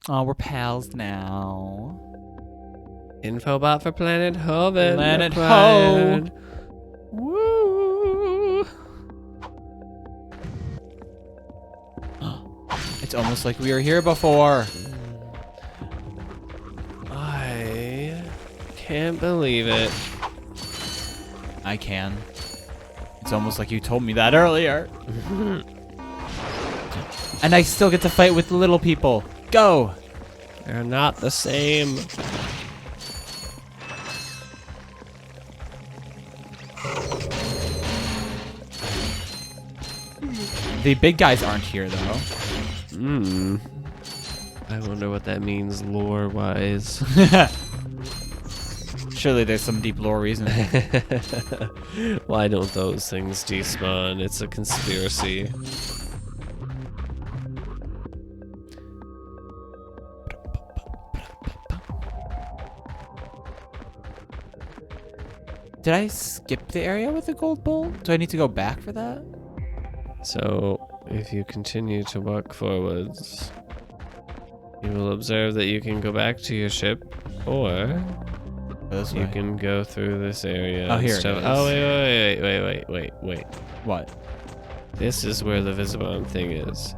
Oh, we're pals now. Infobot for Planet Hoven. Planet acquired. Woo! It's almost like we were here before. I can't believe it. I can. It's almost like you told me that earlier. And I still get to fight with the little people. Go! They're not the same. The big guys aren't here, though. Hmm. I wonder what that means lore-wise. Surely there's some deep lore reason. Why don't those things despawn? It's a conspiracy. Did I skip the area with the gold bolt? Do I need to go back for that? So, if you continue to walk forwards, you will observe that you can go back to your ship, or This you way. can go through this area. Oh, and here it stuff. is. Oh, wait. What? This is where the Visibomb thing is.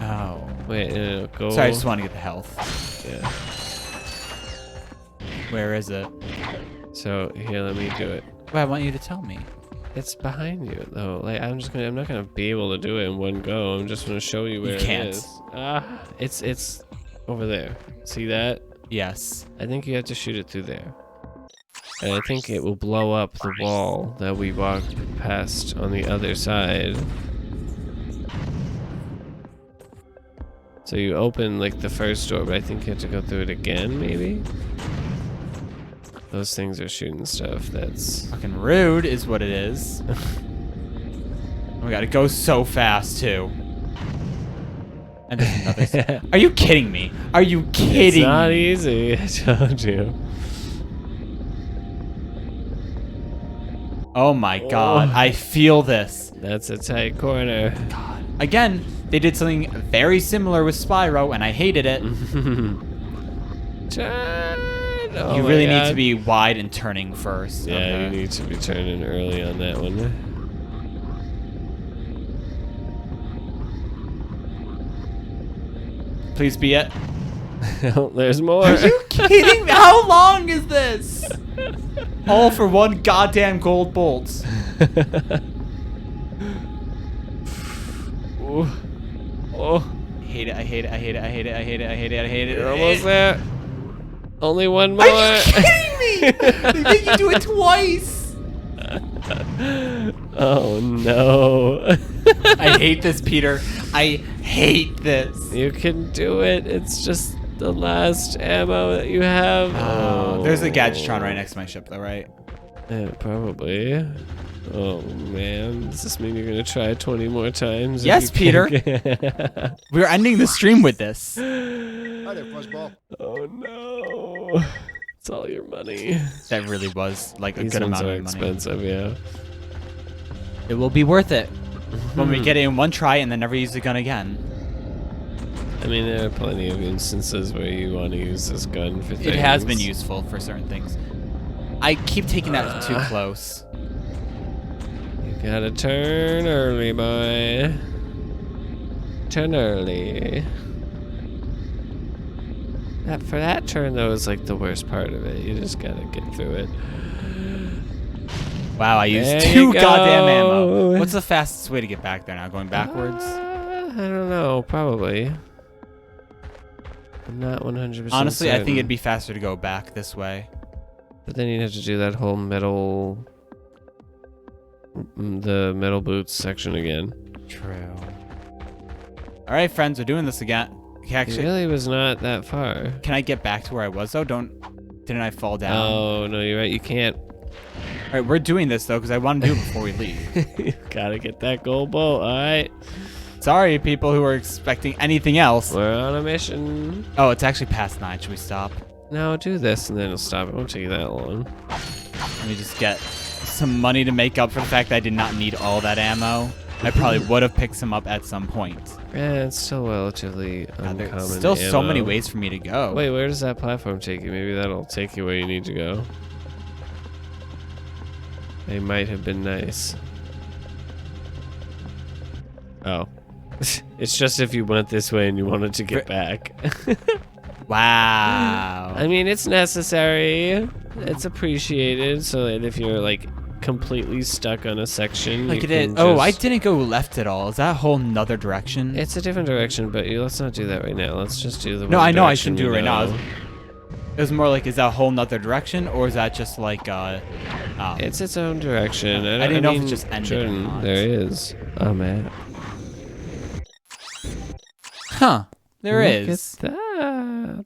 Oh. Wait, no, go. Sorry, I just want to get the health. Yeah. Where is it? So, here, let me do it. Well, I want you to tell me. It's behind you, though. Like, I'm not gonna be able to do it in one go. I'm just gonna show you where can't. it is. It's over there. See that? Yes. I think you have to shoot it through there. And I think it will blow up the wall that we walked past on the other side. So you open, like, the first door, but I think you have to go through it again, maybe? Those things are shooting stuff. That's... Fucking rude is what it is. Oh my god, it goes so fast, too. And there's another... Are you kidding me? Are you kidding It's not me? easy, I told you. Oh my god, Oh. I feel this. That's a tight corner. God. Again, they did something very similar with Spyro, and I hated it. Turn! Oh You my really need God. to be wide and turning first. Yeah, Okay. you need to be turning early on that one. Please be it. Oh, there's more. Are you kidding me? How long is this? All for one goddamn gold bolt. Ooh. Oh, I hate it, I hate it, I hate it, I hate it, I hate it, I hate it, I hate it. you're I hate almost it. there. Only one more. Are you kidding me? They make you do it twice. Oh no. I hate this, Peter. I hate this. You can do it. It's just the last ammo that you have. Oh, there's a Gadgetron right next to my ship, though, right? Yeah, probably. Oh man, does this mean you're gonna try 20 more times? if Yes, you Peter. can't- We're ending the stream with this. Hi there, Fuzzball. Oh no. It's all your money. That really was like a These good ones amount are of money. expensive, yeah. It will be worth it when we get it in one try and then never use the gun again. I mean, there are plenty of instances where you want to use this gun for things. It has been useful for certain things. I keep taking that too close. You gotta turn early, boy. Turn early. For that turn, though, is like the worst part of it. You just gotta get through it. Wow, I used There 2 you goddamn go. ammo. What's the fastest way to get back there now? Going backwards? I don't know. Probably. I'm not 100% Honestly, I think certain. it'd be faster to go back this way. But then you'd have to do that whole the metal boots section again. True. All right, friends, we're doing this again. It Actually, really was not that far. can I get back to where I was though? Didn't I fall down? Oh, no, you're right. You can't. All right, we're doing this though because I want to do it before we leave. You gotta get that gold bolt. All right. Sorry, people who are expecting anything else. We're on a mission. Oh, it's actually past 9. Should we stop? No, do this and then it'll stop. It won't take you that long. Let me just get some money to make up for the fact that I did not need all that ammo. I probably would have picked some up at some point. Yeah, it's still relatively uncommon. There's still so ammo. many ways for me to go. Wait, where does that platform take you? Maybe that'll take you where you need to go. They might have been nice. Oh. It's just if you went this way and you wanted to get back. Wow. I mean, it's necessary. It's appreciated so that if you're like completely stuck on a section, Look you at it. can Oh, I just- didn't go left at all. Is that a whole nother direction? It's a different direction, but let's not do that right now. Let's just do the No, one I know I direction shouldn't do we it right now. know. It was more like, is that a whole nother direction, or is that just like, It's its own direction. I didn't know if it mean, just ended or Jordan, not. there is a map. huh? There Look is. at that.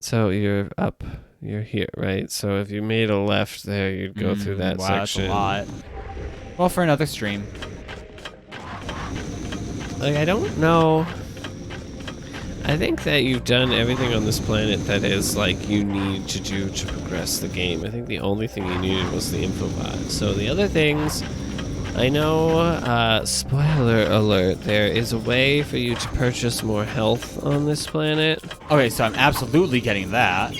So you're up. You're here, right? So if you made a left there, you'd go through that wow, section. That's a lot. Well, for another stream. Like, I don't know. I think that you've done everything on this planet that is like you need to do to progress the game. I think the only thing you needed was the info pod. So the other things, I know, spoiler alert, there is a way for you to purchase more health on this planet. Okay, so I'm absolutely getting that.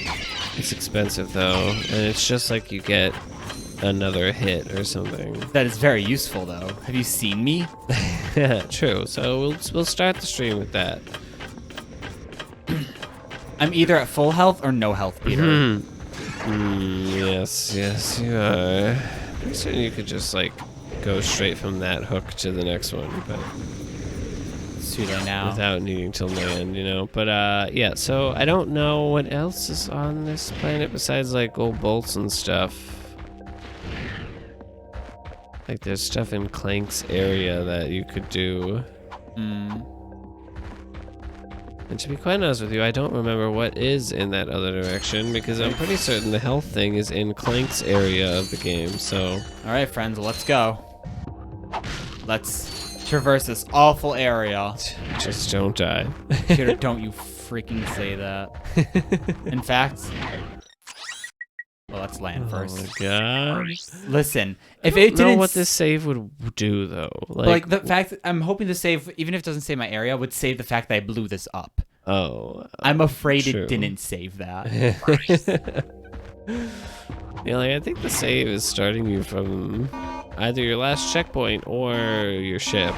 It's expensive though, and it's just like you get another hit or something. That is very useful, though. Have you seen me? True. So we'll start the stream with that. I'm either at full health or no health, Peter. Yes, you are. Pretty certain you could just like go straight from that hook to the next one, but It's too late now. without needing to land, you know. But yeah. So I don't know what else is on this planet besides like gold bolts and stuff. Like there's stuff in Clank's area that you could do. And to be quite honest with you, I don't remember what is in that other direction because I'm pretty certain the health thing is in Clank's area of the game, so... Alright, friends, let's go. Let's traverse this awful area. Just don't die. Peter, don't you freaking say that. In fact... Well, let's land first. Oh my god. Listen, if I it don't know didn't... what this save would do, though. Like, the fact that I'm hoping the save, even if it doesn't save my area, would save the fact that I blew this up. Oh. I'm afraid true. it didn't save that. Yeah, like, I think the save is starting you from either your last checkpoint or your ship.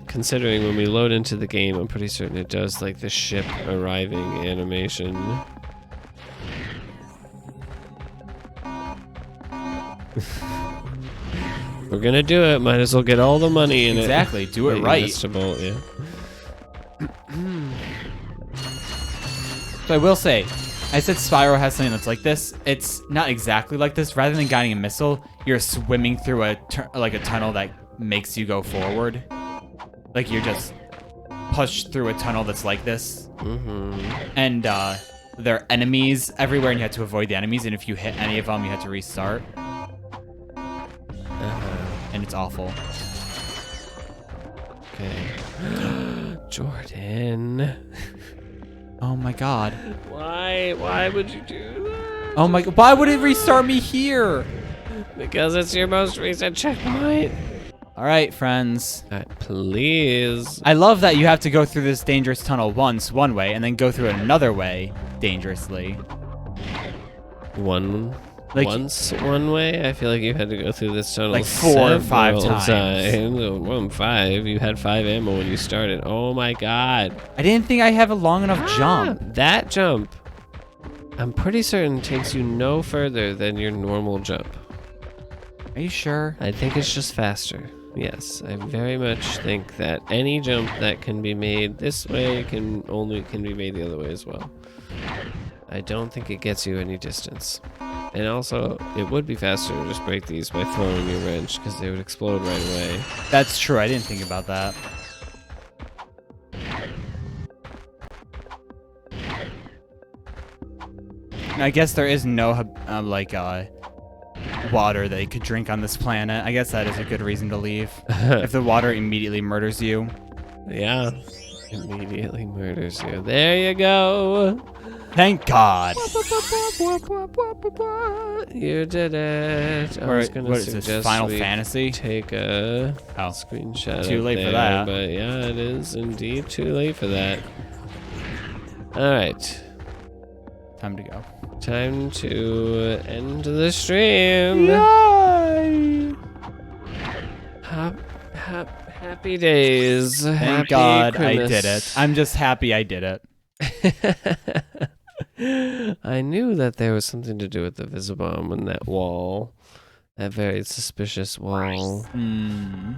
Considering when we load into the game, I'm pretty certain it does, like, the ship arriving animation. We're gonna do it. Might as well get all the money in Exactly, do it Wait, right. Vegetable, yeah. So I will say, I said Spyro has something that's like this. It's not exactly like this. Rather than guiding a missile, you're swimming through a tunnel that makes you go forward. Like you're just pushed through a tunnel that's like this. And there are enemies everywhere, and you have to avoid the enemies. And if you hit any of them, you have to restart. And it's awful. Okay. Jordan. Oh my god. Why would you do that? Oh my god. Why would it restart me here? Because it's your most recent checkpoint. Alright, friends. Please. I love that you have to go through this dangerous tunnel once, one way, and then go through it another way, dangerously. One Like- once one way. I feel like you had to go through this tunnel Like 4 or 5 several times. Well, 5. You had 5 ammo when you started. Oh my god. I didn't think I have a long enough jump. That jump, I'm pretty certain takes you no further than your normal jump. Are you sure? I think it's just faster. Yes, I very much think that any jump that can be made this way can be made the other way as well. I don't think it gets you any distance. And also, it would be faster to just break these by throwing your wrench, because they would explode right away. That's true. I didn't think about that. I guess there is no water that you could drink on this planet. I guess that is a good reason to leave. If the water immediately murders you. Yeah, immediately murders you. There you go. Thank God. You did it. I Or, was gonna what is this, suggest Final we Fantasy? take a Oh, screenshot. too of late for there, that. But yeah, it is indeed too late for that. All right, time to go. time to end the stream. Yay! Happy days. Thank Happy God I Christmas. did it. I'm just happy I did it. I knew that there was something to do with the Visibomb and that wall. That very suspicious wall. Hmm.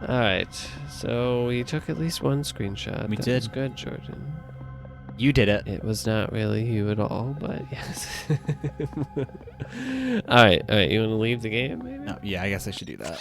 Alright, so we took at least one screenshot. We That did. was good, Jordan. You did it. It was not really you at all, but yes. Alright, you want to leave the game, maybe? No, yeah, I guess I should do that.